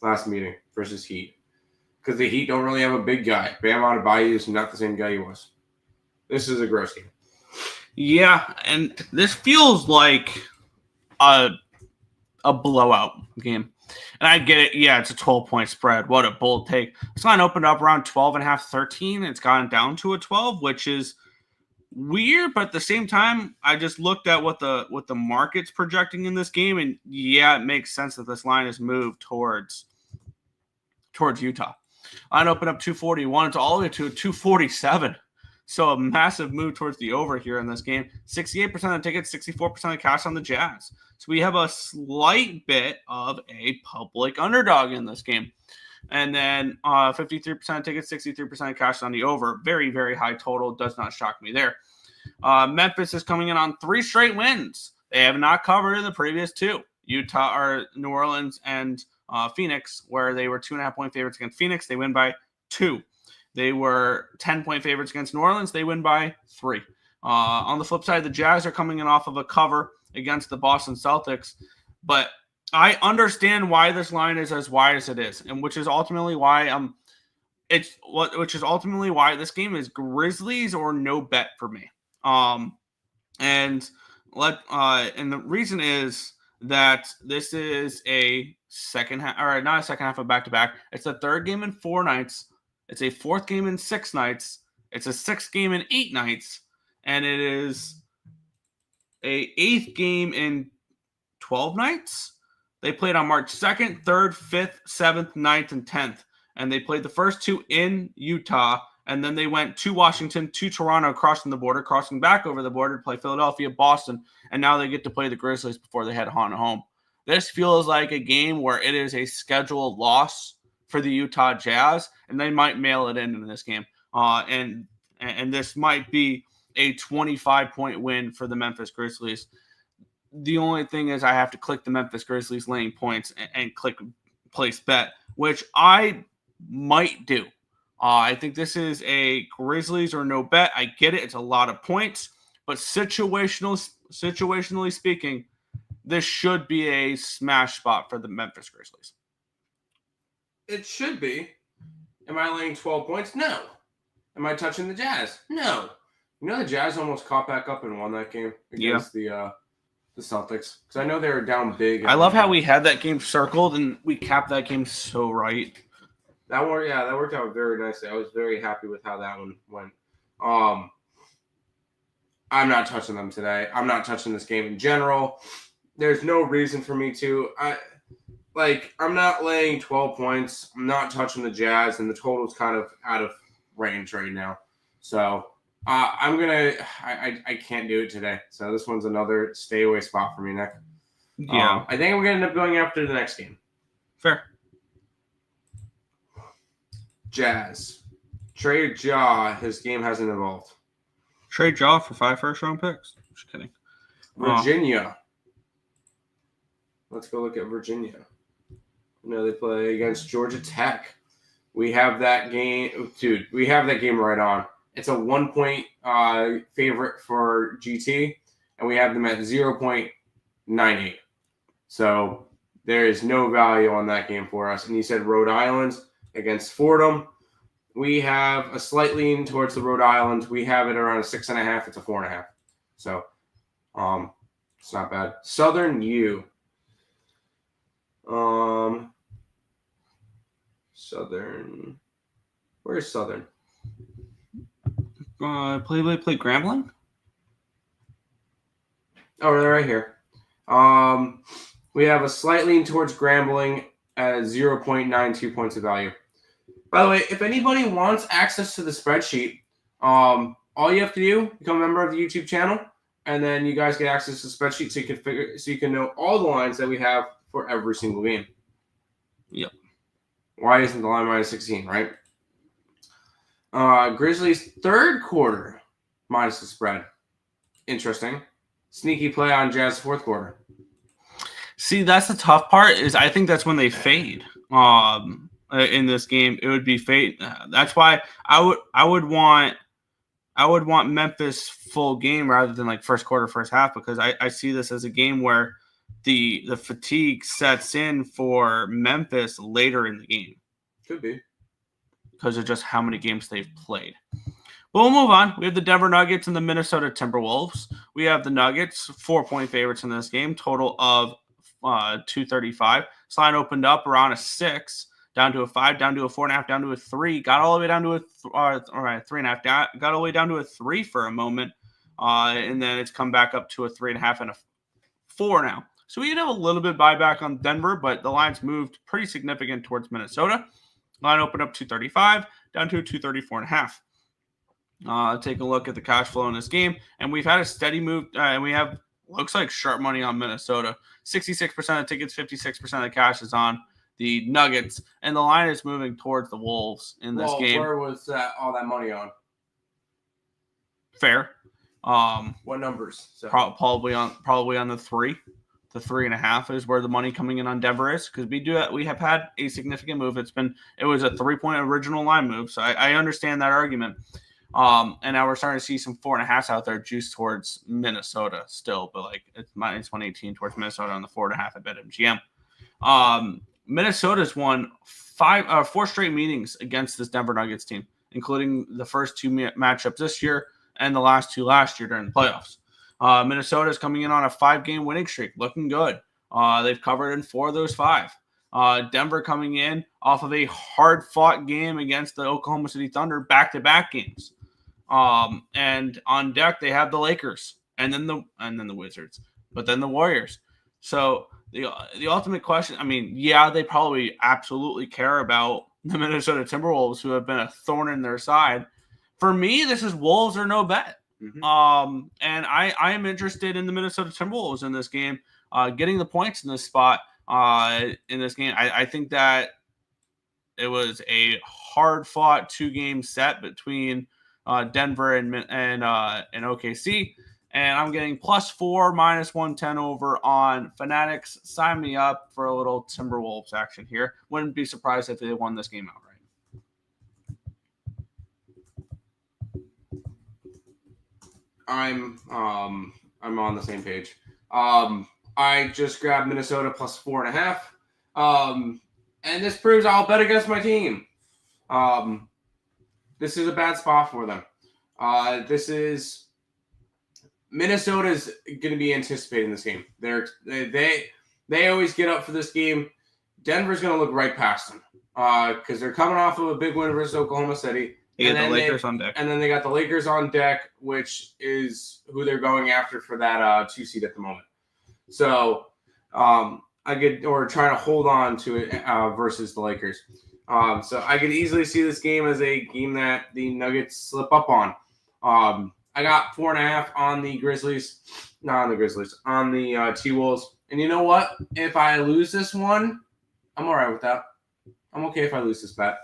Speaker 3: Last meeting versus Heat. Because the Heat don't really have a big guy. Bam Adebayo is not the same guy he was. This is a gross game.
Speaker 2: Yeah, and this feels like a blowout game. And I get it. Yeah, it's a 12-point spread. What a bold take. It's gotten opened up around 12.5, 13. It's gotten down to a 12, which is weird. But at the same time, I just looked at what the market's projecting in this game. And yeah, it makes sense that this line is moved towards Utah. Line opened up 241. It's all the way to 247. So a massive move towards the over here in this game. 68% of the tickets, 64% of cash on the Jazz. So we have a slight bit of a public underdog in this game. And then 53% of tickets, 63% of cash on the over. Very, very high total. Does not shock me there. Memphis is coming in on 3 straight wins. They have not covered in the previous 2. Utah or New Orleans and Phoenix, where they were 2.5-point favorites against Phoenix. They win by 2. They were 10-point favorites against New Orleans. They win by 3. On the flip side, the Jazz are coming in off of a cover against the Boston Celtics. But I understand why this line is as wide as it is, and which is ultimately why this game is Grizzlies or no bet for me. And the reason is that this is a second half, or not a second half of back-to-back. It's the third game in 4 nights. It's a fourth game in 6 nights. It's a sixth game in 8 nights. And it is a 8th game in 12 nights. They played on March 2nd, 3rd, 5th, 7th, 9th, and 10th. And they played the first 2 in Utah. And then they went to Washington, to Toronto, crossing the border, crossing back over the border to play Philadelphia, Boston. And now they get to play the Grizzlies before they head on home. This feels like a game where it is a scheduled loss for the Utah Jazz. And they might mail it in this game. And this might be a 25-point win for the Memphis Grizzlies. The only thing is I have to click the Memphis Grizzlies laying points and click place bet, which I might do. I think this is a Grizzlies or no bet. I get it. It's a lot of points. But situationally speaking, this should be a smash spot for the Memphis Grizzlies.
Speaker 3: It should be. Am I laying 12 points? No. Am I touching the Jazz? No. You know the Jazz almost caught back up and won that game against the Celtics? Because I know they were down big.
Speaker 2: I love how we had that game circled and we capped that game so right.
Speaker 3: That worked out very nicely. I was very happy with how that one went. I'm not touching them today. I'm not touching this game in general. There's no reason for me to. I'm not laying 12 points. I'm not touching the Jazz, and the total's kind of out of range right now. So I can't do it today. So this one's another stay away spot for me, Nick.
Speaker 2: Yeah.
Speaker 3: I think we're going to end up going after the next game.
Speaker 2: Fair.
Speaker 3: Jazz. Trade Ja. His game hasn't evolved.
Speaker 2: Trade Ja for 5 first-round picks. Just kidding.
Speaker 3: Virginia. Let's go look at Virginia. They play against Georgia Tech. We have that game. Dude, we have that game right on. It's a 1-point favorite for GT, and we have them at 0.98. So there is no value on that game for us. And you said Rhode Island against Fordham. We have a slight lean towards the Rhode Island. We have it around a 6.5. It's a 4.5. So it's not bad. Southern U. Southern. Where's Southern?
Speaker 2: Play Grambling?
Speaker 3: Oh, they're right here. We have a slight lean towards Grambling at 0.92 points of value. By the way, if anybody wants access to the spreadsheet, all you have to do, become a member of the YouTube channel, and then you guys get access to the spreadsheet so you can know all the lines that we have for every single game.
Speaker 2: Yep.
Speaker 3: Why isn't the line minus 16, right? Grizzlies third quarter minus the spread. Interesting. Sneaky play on Jazz fourth quarter.
Speaker 2: See, that's the tough part. Is I think that's when they fade. In this game, it would be fade. That's why I would want Memphis full game rather than like first quarter, first half, because I see this as a game where the fatigue sets in for Memphis later in the game.
Speaker 3: Could be.
Speaker 2: Because of just how many games they've played. But we'll move on. We have the Denver Nuggets and the Minnesota Timberwolves. We have the Nuggets, 4-point favorites in this game, total of 235. This line opened up around a 6, down to a 5, down to a 4.5, down to a 3, got all the way down to a 3.5, got all the way down to a 3 for a moment, and then it's come back up to a 3.5 and a 4 now. So we did have a little bit buyback on Denver, but the line's moved pretty significant towards Minnesota. Line opened up 235, down to 234.5. Take a look at the cash flow in this game, and we've had a steady move, and we have looks like sharp money on Minnesota. 66% of tickets, 56% of the cash is on the Nuggets, and the line is moving towards the Wolves in this game.
Speaker 3: Where was all that money on?
Speaker 2: Fair.
Speaker 3: What numbers? So.
Speaker 2: Probably on the 3. The 3.5 is where the money coming in on Denver is, because we have had a significant move. It was a 3-point original line move, so I understand that argument. And now we're starting to see some 4.5s out there juiced towards Minnesota still, but like it's minus 118 towards Minnesota on the 4.5 at BetMGM. Minnesota's won 4 straight meetings against this Denver Nuggets team, including the first 2 matchups this year and the last 2 last year during the playoffs. Minnesota is coming in on a 5-game winning streak, looking good. They've covered in 4 of those 5. Denver coming in off of a hard-fought game against the Oklahoma City Thunder, back-to-back games. And on deck they have the Lakers, and then the Wizards, but then the Warriors. So the ultimate question, I mean, yeah, they probably absolutely care about the Minnesota Timberwolves, who have been a thorn in their side. For me, this is Wolves or no bet. Mm-hmm. And I am interested in the Minnesota Timberwolves in this game, getting the points in this spot. In this game, I think that it was a hard-fought 2-game set between Denver and OKC, and I'm getting +4, -110 over on Fanatics. Sign me up for a little Timberwolves action here. Wouldn't be surprised if they won this game outright.
Speaker 3: I'm on the same page. I just grabbed Minnesota +4.5. And this proves I'll bet against my team. This is a bad spot for them. Minnesota's going to be anticipating this game. They always get up for this game. Denver's going to look right past them because they're coming off of a big win versus Oklahoma City.
Speaker 2: They got the Lakers on deck.
Speaker 3: And then they got the Lakers on deck, which is who they're going after for that 2 seed at the moment. So trying to hold on to it versus the Lakers. So I could easily see this game as a game that the Nuggets slip up on. I got 4.5 on the Grizzlies. Not on the Grizzlies. On the T-Wolves. And you know what? If I lose this one, I'm all right with that. I'm okay if I lose this bet.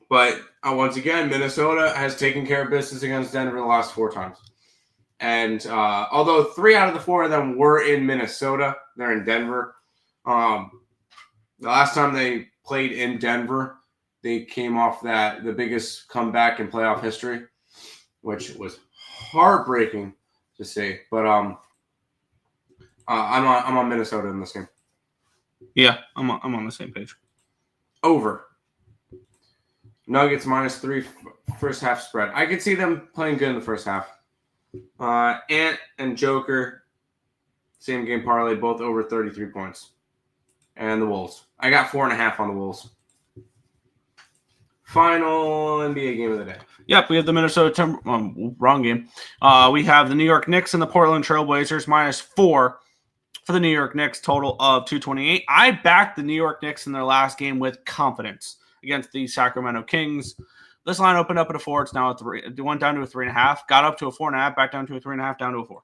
Speaker 3: But once again, Minnesota has taken care of business against Denver the last 4 times. And although 3 out of the 4 of them were in Minnesota, they're in Denver. The last time they played in Denver, they came off the biggest comeback in playoff history, which was heartbreaking to see. But I'm on Minnesota in this game.
Speaker 2: Yeah, I'm on the same page.
Speaker 3: Over. Nuggets -3 first half spread. I could see them playing good in the first half. Ant and Joker, same game parlay, both over 33 points. And the Wolves. I got 4.5 on the Wolves. Final NBA game of the day.
Speaker 2: Yep, we have the Minnesota wrong game. We have the New York Knicks and the Portland Trailblazers -4 for the New York Knicks, total of 228. I backed the New York Knicks in their last game with confidence against the Sacramento Kings. This line opened up at a 4. It's now a 3. It went down to a 3.5. Got up to a 4.5. Back down to a 3.5. Down to a 4.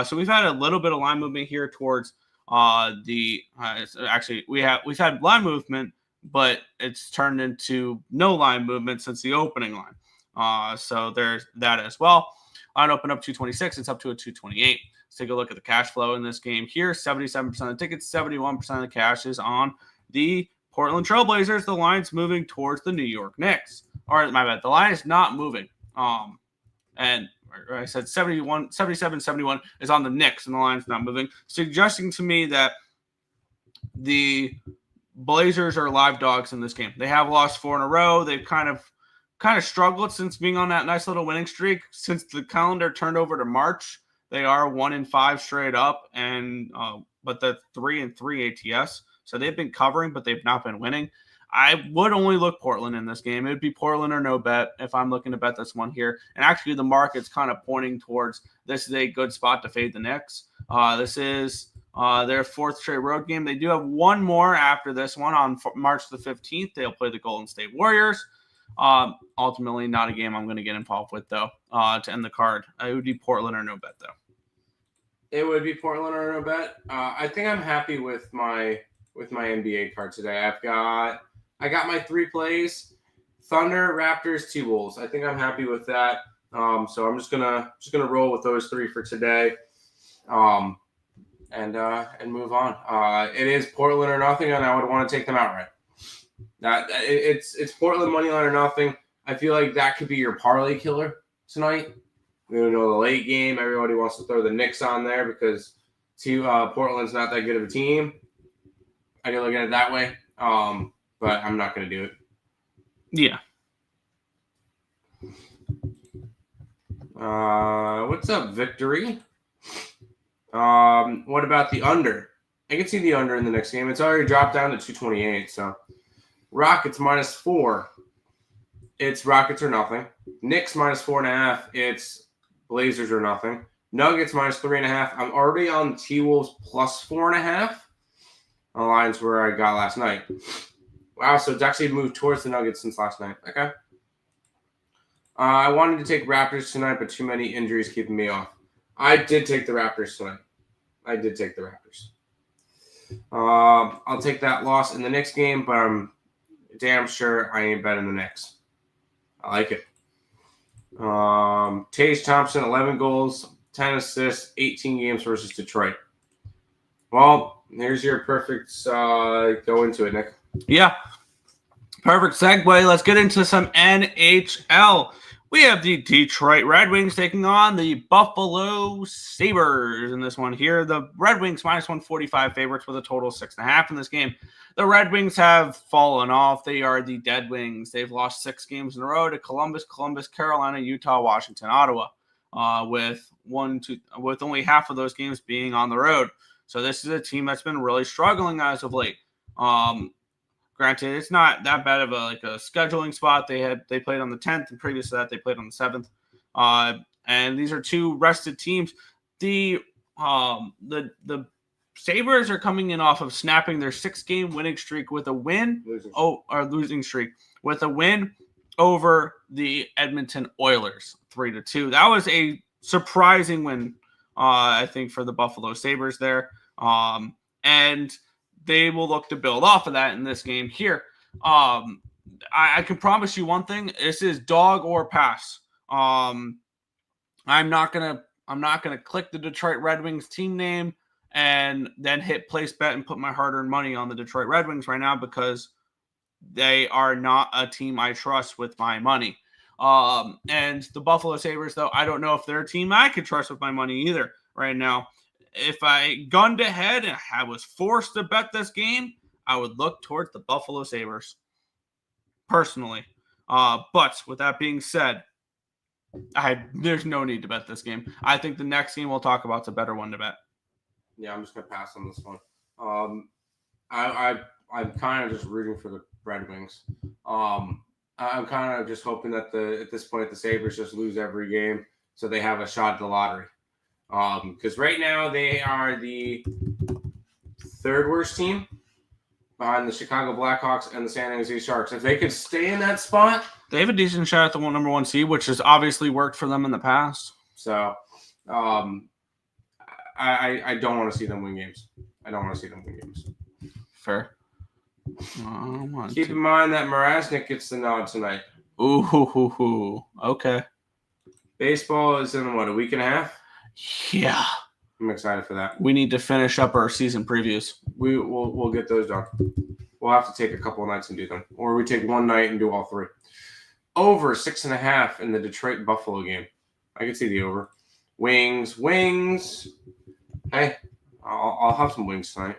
Speaker 2: So we've had a little bit of line movement here towards we've had line movement, but it's turned into no line movement since the opening line. So there's that as well. Line opened up 226. It's up to a 228. Let's take a look at the cash flow in this game here. 77% of the tickets, 71% of the cash is on the Portland Trailblazers. The line's moving towards the New York Knicks. Or my bad, the line is not moving. And I said 77-71 is on the Knicks, and the line's not moving, suggesting to me that the Blazers are live dogs in this game. They have lost 4 in a row. They've kind of struggled since being on that nice little winning streak. Since the calendar turned over to March, they are 1-5 straight up, and but the 3-3 ATS. So they've been covering, but they've not been winning. I would only look Portland in this game. It would be Portland or no bet if I'm looking to bet this one here. And actually, the market's kind of pointing towards this is a good spot to fade the Knicks. This is their 4th straight road game. They do have one more after this one on March the 15th. They'll play the Golden State Warriors. Ultimately, not a game I'm going to get involved with, though, to end the card. It would be Portland or no bet, though.
Speaker 3: It would be Portland or no bet. I think I'm happy with my NBA card today. I got my 3 plays: Thunder, Raptors, T-Wolves. I think I'm happy with that. So I'm just gonna roll with those 3 for today, and move on. It is Portland or nothing, and I would want to take them outright. It's Portland money line or nothing. I feel like that could be your parlay killer tonight. You know, the late game, everybody wants to throw the Knicks on there because Portland's not that good of a team. I can look at it that way. But I'm not going to do it.
Speaker 2: Yeah.
Speaker 3: What's up, Victory? What about the under? I can see the under in the next game. It's already dropped down to 228. So Rockets -4. It's Rockets or nothing. Knicks -4.5. It's Blazers or nothing. Nuggets -3.5. I'm already on T-Wolves +4.5. On the lines where I got last night. Wow, so it's actually moved towards the Nuggets since last night. Okay. I wanted to take Raptors tonight, but too many injuries keeping me off. I did take the Raptors tonight. I did take the Raptors. I'll take that loss in the next game, but I'm damn sure I ain't betting the Knicks. I like it. Tage Thompson, 11 goals, 10 assists, 18 games versus Detroit. Well, here's your perfect go into it, Nick.
Speaker 2: Yeah. Perfect segue. Let's get into some NHL. We have the Detroit Red Wings taking on the Buffalo Sabres in this one here. The Red Wings -145 favorites with a total 6.5 in this game. The Red Wings have fallen off. They are the dead Wings. They've lost 6 games in a row to Columbus, Carolina, Utah, Washington, Ottawa, with only half of those games being on the road. So this is a team that's been really struggling as of late. Granted, it's not that bad of a scheduling spot. They played on the 10th, and previous to that, they played on the 7th. And these are 2 rested teams. The Sabres are coming in off of snapping their 6-game winning streak with a win. Losing streak with a win over the Edmonton Oilers, 3-2. That was a surprising win, I think, for the Buffalo Sabres there. And they will look to build off of that in this game here. I can promise you one thing: this is dog or pass. I'm not gonna click the Detroit Red Wings team name and then hit place bet and put my hard-earned money on the Detroit Red Wings right now, because they are not a team I trust with my money. And the Buffalo Sabres, though, I don't know if they're a team I could trust with my money either right now. If I gunned ahead and I was forced to bet this game, I would look towards the Buffalo Sabres, personally. But with that being said, there's no need to bet this game. I think the next game we'll talk about is a better one to bet.
Speaker 3: Yeah, I'm just going to pass on this one. I'm kind of just rooting for the Red Wings. I'm kind of just hoping that at this point the Sabres just lose every game so they have a shot at the lottery. Because right now they are the 3rd worst team behind the Chicago Blackhawks and the San Jose Sharks. If they could stay in that spot,
Speaker 2: they have a decent shot at the number 1 seed, which has obviously worked for them in the past.
Speaker 3: So, I don't want to see them win games.
Speaker 2: Fair.
Speaker 3: Keep in mind that Mrazek gets the nod tonight.
Speaker 2: Ooh, okay.
Speaker 3: Baseball is in a week and a half?
Speaker 2: Yeah.
Speaker 3: I'm excited for that.
Speaker 2: We need to finish up our season previews.
Speaker 3: We'll get those done. We'll have to take a couple of nights and do them. Or we take one night and do all 3. Over 6.5 in the Detroit Buffalo game. I can see the over. Wings. Hey, I'll have some wings tonight.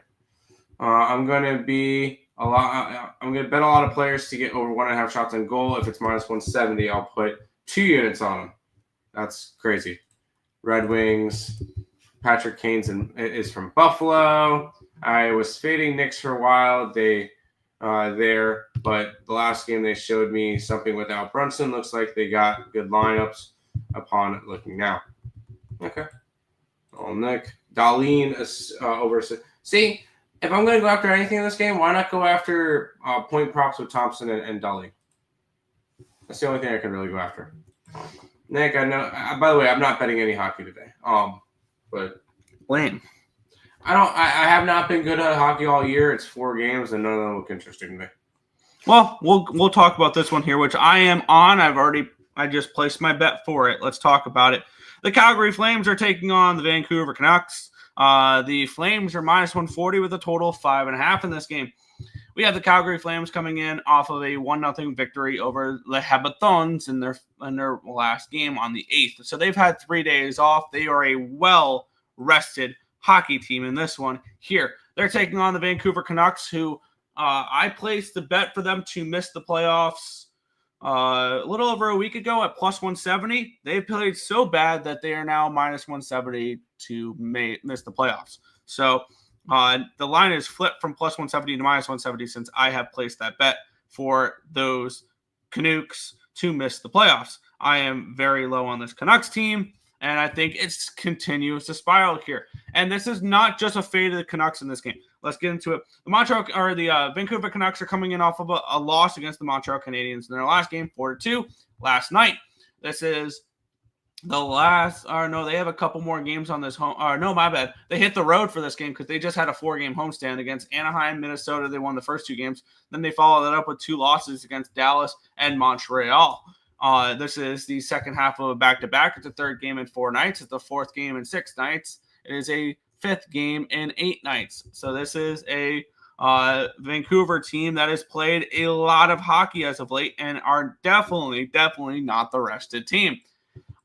Speaker 3: I'm gonna bet a lot of players to get over 1.5 shots on goal. If it's -170, I'll put 2 units on them. That's crazy. Red Wings. Patrick Kane is from Buffalo. I was fading Knicks for a while. But the last game they showed me something without Brunson. Looks like they got good lineups upon looking now. Okay. Oh, Nick. Darlene is over. See, if I'm going to go after anything in this game, why not go after point props with Thompson and Darlene? That's the only thing I can really go after. Nick, I know. By the way, I'm not betting any hockey today. But
Speaker 2: lame.
Speaker 3: I have not been good at hockey all year. It's 4 games, and none of them look interesting to me.
Speaker 2: Well, we'll talk about this one here, which I am on. I just placed my bet for it. Let's talk about it. The Calgary Flames are taking on the Vancouver Canucks. The Flames are -140 with a total of 5.5 in this game. We have the Calgary Flames coming in off of a 1-0 victory over the Habitants in their last game on the 8th. So they've had 3 days off. They are a well-rested hockey team in this one. Here, they're taking on the Vancouver Canucks, who I placed the bet for them to miss the playoffs a little over a week ago at plus 170. They played so bad that they are now minus 170 to miss the playoffs. So the line is flipped from plus 170 to minus 170 since I have placed that bet for those Canucks to miss the playoffs. I am very low on this Canucks team, and I think it continues to spiral here. And this is not just a fade of the Canucks in this game. Let's get into it. The Vancouver Canucks are coming in off of a loss against the Montreal Canadiens in their last game, 4-2, last night. This is the last, they have a couple more games on this home. No, my bad. They hit the road for this game because they just had a 4-game homestand against Anaheim, Minnesota. They won the first 2 games. Then they followed that up with 2 losses against Dallas and Montreal. This is the second half of a back-to-back. It's the 3rd game in 4 nights. It's the 4th game in 6 nights. It is a 5th game in 8 nights. So this is a Vancouver team that has played a lot of hockey as of late and are definitely not the rested team.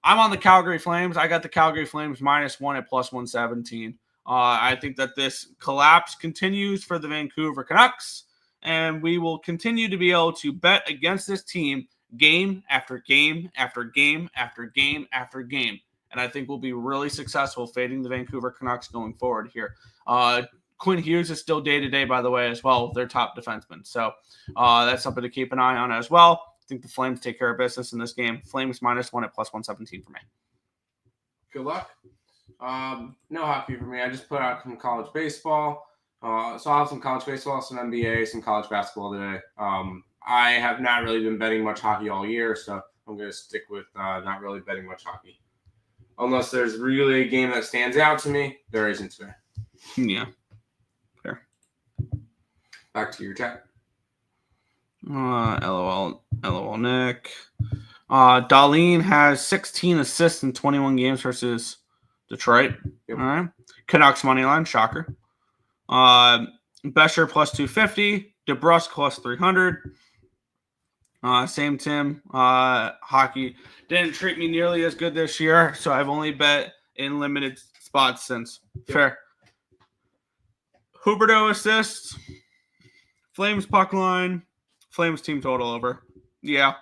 Speaker 2: I'm on the Calgary Flames. I got the Calgary Flames -1 at plus 117. I think that this collapse continues for the Vancouver Canucks, and we will continue to be able to bet against this team game after game after game after game after game. And I think we'll be really successful fading the Vancouver Canucks going forward here. Quinn Hughes is still day-to-day, by the way, as well, their top defenseman. So that's something to keep an eye on as well. I think the Flames take care of business in this game. Flames -1 at plus 117 for me.
Speaker 3: Good luck. No hockey for me. I just put out some college baseball. So I'll have some college baseball, some NBA, some college basketball today. I have not really been betting much hockey all year, so I'm going to stick with not really betting much hockey. Unless there's really a game that stands out to me, there isn't today.
Speaker 2: Yeah. Fair.
Speaker 3: Back to your chat.
Speaker 2: LOL, Nick. Darlene has 16 assists in 21 games versus Detroit.
Speaker 3: Yep.
Speaker 2: All right. Canucks money line, shocker. Besher plus 250. DeBrusque plus 300. Same Tim. Hockey didn't treat me nearly as good this year, so I've only bet in limited spots since. Yep. Fair. Huberdeau assists. Flames puck line. Flames team total over. Yeah.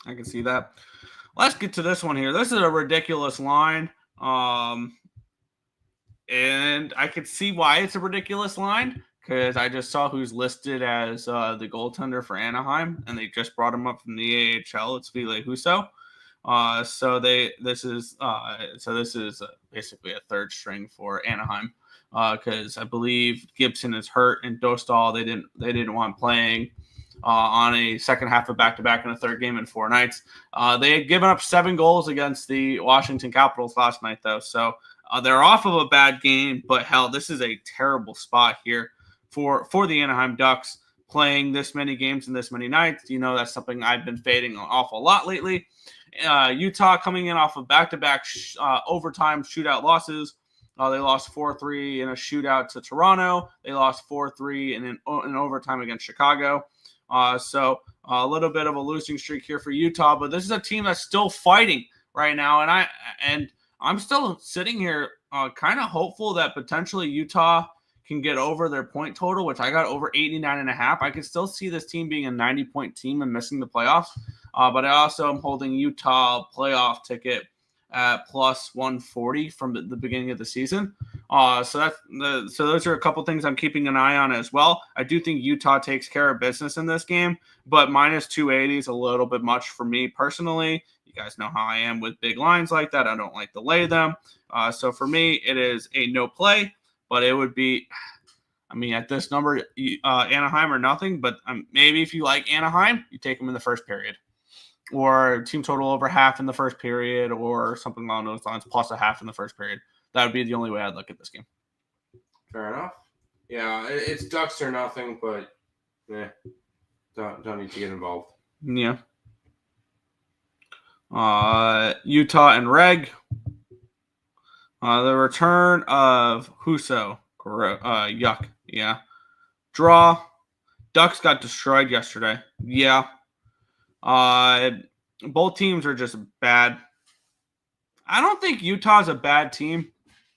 Speaker 2: I can see that. Let's get to this one here. This is a ridiculous line. And I could see why it's a ridiculous line because I just saw who's listed as the goaltender for Anaheim, and they just brought him up from the AHL. It's Ville Husso. So this is basically a 3rd string for Anaheim. Because I believe Gibson is hurt and Dostal they didn't want playing on a second half of back-to-back in a 3rd game in 4 nights. They had given up 7 goals against the Washington Capitals last night, though. So they're off of a bad game, but hell, this is a terrible spot here for the Anaheim Ducks playing this many games and this many nights. You know, that's something I've been fading an awful lot lately. Utah coming in off of back-to-back overtime shootout losses. They lost 4-3 in a shootout to Toronto. They lost 4-3 in overtime against Chicago. So a little bit of a losing streak here for Utah, but this is a team that's still fighting right now. And I'm still sitting here kind of hopeful that potentially Utah can get over their point total, which I got over 89.5. I could still see this team being a 90-point team and missing the playoffs. But I also am holding Utah playoff ticket at plus 140 from the beginning of the season. So those are a couple things I'm keeping an eye on as well. I do think Utah takes care of business in this game, but minus 280 is a little bit much for me personally. You guys know how I am with big lines like that. I don't like to lay them. So for me, it is a no play, but it would be, I mean, at this number, Anaheim or nothing, but maybe if you like Anaheim, you take them in the first period. Or team total over half in the first period or something along those lines, plus a half in the first period. That would be the only way I'd look at this game.
Speaker 3: Fair enough. Yeah, it's Ducks or nothing, but don't need to get involved.
Speaker 2: Yeah. Utah and Reg. The return of Husso. Yuck. Yeah. Draw. Ducks got destroyed yesterday. Yeah. Both teams are just bad. I don't think Utah's a bad team,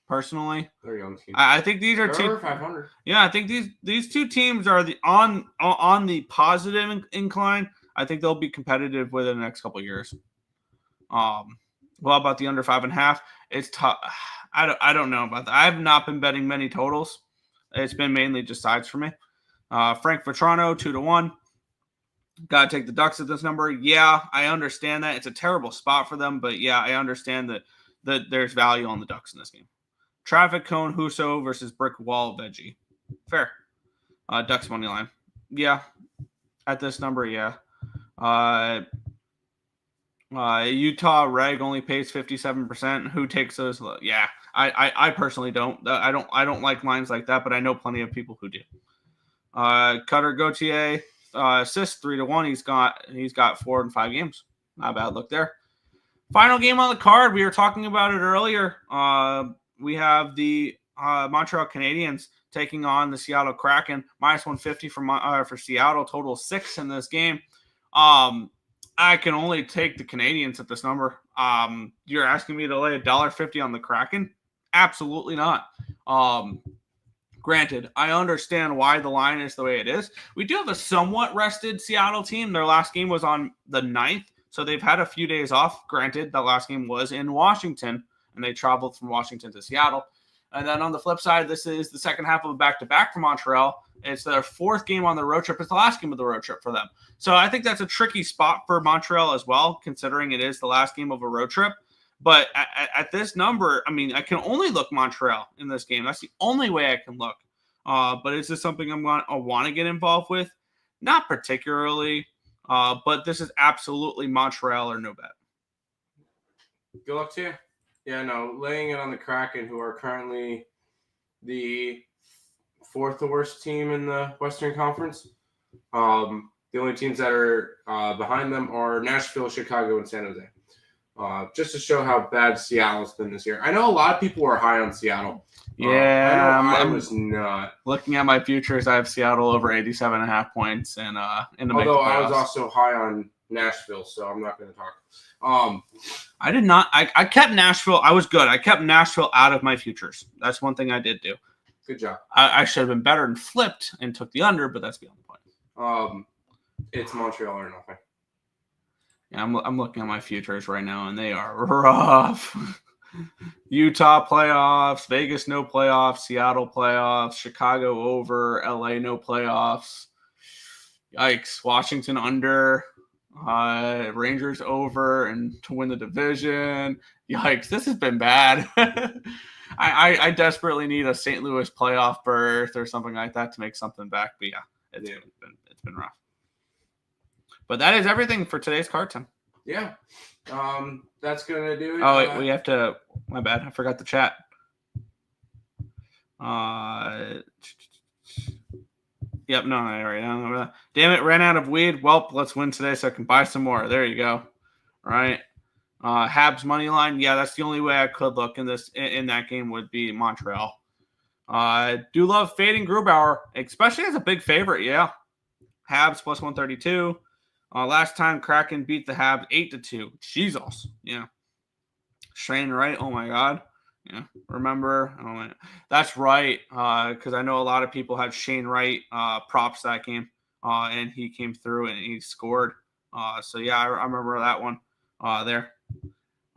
Speaker 2: personally.
Speaker 3: They're a young team.
Speaker 2: I think these are
Speaker 3: They're 500.
Speaker 2: Yeah, I think these two teams are on the positive incline. I think they'll be competitive within the next couple of years. Well, about the under 5.5, it's tough. I don't know about that. I have not been betting many totals. It's been mainly just sides for me. Frank Vetrano, 2-1. Got to take the Ducks at this number. Yeah, I understand that. It's a terrible spot for them, but yeah, I understand that there's value on the Ducks in this game. Traffic Cone Huso versus Brick Wall Veggie. Fair. Ducks money line. Yeah. At this number, yeah. Utah Reg only pays 57%. Who takes those? Yeah. I personally don't. I don't like lines like that, but I know plenty of people who do. Cutter Gauthier, assist 3-1. He's got 4 in 5 games. Not a bad look there. Final game on the card. We were talking about it earlier. We have the Montreal Canadiens taking on the Seattle Kraken. -150 for Seattle. Total 6 in this game. I can only take the Canadiens at this number. You're asking me to lay $1.50 on the Kraken? Absolutely not. Granted, I understand why the line is the way it is. We do have a somewhat rested Seattle team. Their last game was on the 9th, so they've had a few days off. Granted, the last game was in Washington, and they traveled from Washington to Seattle. And then on the flip side, this is the second half of a back-to-back for Montreal. It's their 4th game on the road trip. It's the last game of the road trip for them. So I think that's a tricky spot for Montreal as well, considering it is the last game of a road trip. But at this number, I mean, I can only look Montreal in this game. That's the only way I can look. But is this something I want to get involved with? Not particularly. But this is absolutely Montreal or no bet.
Speaker 3: Good luck to you. Yeah, no, laying it on the Kraken, who are currently the 4th worst team in the Western Conference. The only teams that are behind them are Nashville, Chicago, and San Jose. Just to show how bad Seattle's been this year. I know a lot of people were high on Seattle.
Speaker 2: Yeah,
Speaker 3: I was not.
Speaker 2: Looking at my futures, I have Seattle over 87.5 points and in the mix.
Speaker 3: Although I was also high on Nashville, so I'm not going to talk.
Speaker 2: I did not. I kept Nashville. I was good. I kept Nashville out of my futures. That's one thing I did do.
Speaker 3: Good job.
Speaker 2: I should have been better and flipped and took the under, but that's beyond the point.
Speaker 3: It's Montreal or nothing.
Speaker 2: Yeah, I'm looking at my futures right now, and they are rough. Utah playoffs, Vegas no playoffs, Seattle playoffs, Chicago over, LA no playoffs. Yikes! Washington under, Rangers over, and to win the division. Yikes! This has been bad. I desperately need a St. Louis playoff berth or something like that to make something back. But yeah, it's been rough. But that is everything for today's card, Tim.
Speaker 3: Yeah. That's going to do it.
Speaker 2: Oh, wait, we have to – my bad. I forgot the chat. Yep, no, I already know that. Damn it, ran out of weed. Well, let's win today so I can buy some more. There you go. All right. Habs money line. Yeah, that's the only way I could look in that game would be Montreal. Do love fading Grubauer, especially as a big favorite. Yeah. Habs plus 132. Last time Kraken beat the Habs 8-2. Jesus. Yeah. Shane Wright. Oh my God. Yeah. Remember? Oh man. That's right. Because I know a lot of people had Shane Wright props that game. And he came through and he scored. So yeah, I remember that one there.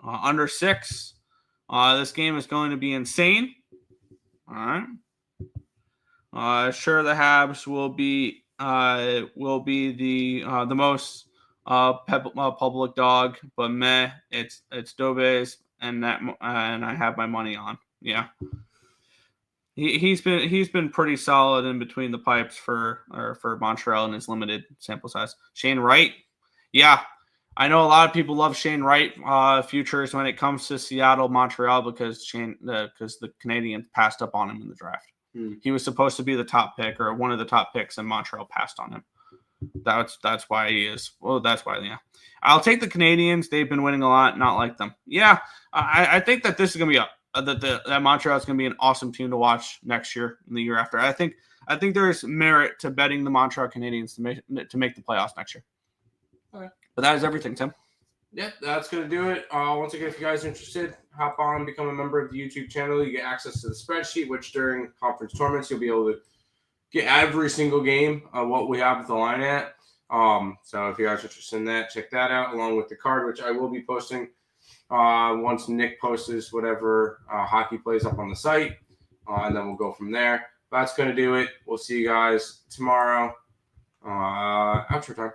Speaker 2: Under 6. This game is going to be insane. All right. Sure, the Habs will be the most public dog, but meh, it's Dobes and I have my money on. Yeah, he's been pretty solid in between the pipes for Montreal in his limited sample size. Shane Wright, yeah, I know a lot of people love Shane Wright futures when it comes to Seattle, Montreal because the Canadiens passed up on him in the draft. He was supposed to be the top pick or one of the top picks, and Montreal passed on him. That's why he is. Well, that's why. Yeah, I'll take the Canadiens. They've been winning a lot. Not like them. Yeah, I think that this is gonna be that Montreal is gonna be an awesome team to watch next year and the year after. I think there's merit to betting the Montreal Canadiens to make the playoffs next year.
Speaker 3: Okay.
Speaker 2: But that is everything, Tim.
Speaker 3: Yeah, that's going to do it. Once again, if you guys are interested, hop on and become a member of the YouTube channel. You get access to the spreadsheet, which during conference tournaments, you'll be able to get every single game what we have the line at. So if you guys are interested in that, check that out along with the card, which I will be posting once Nick posts whatever hockey plays up on the site, and then we'll go from there. That's going to do it. We'll see you guys tomorrow. Outro time.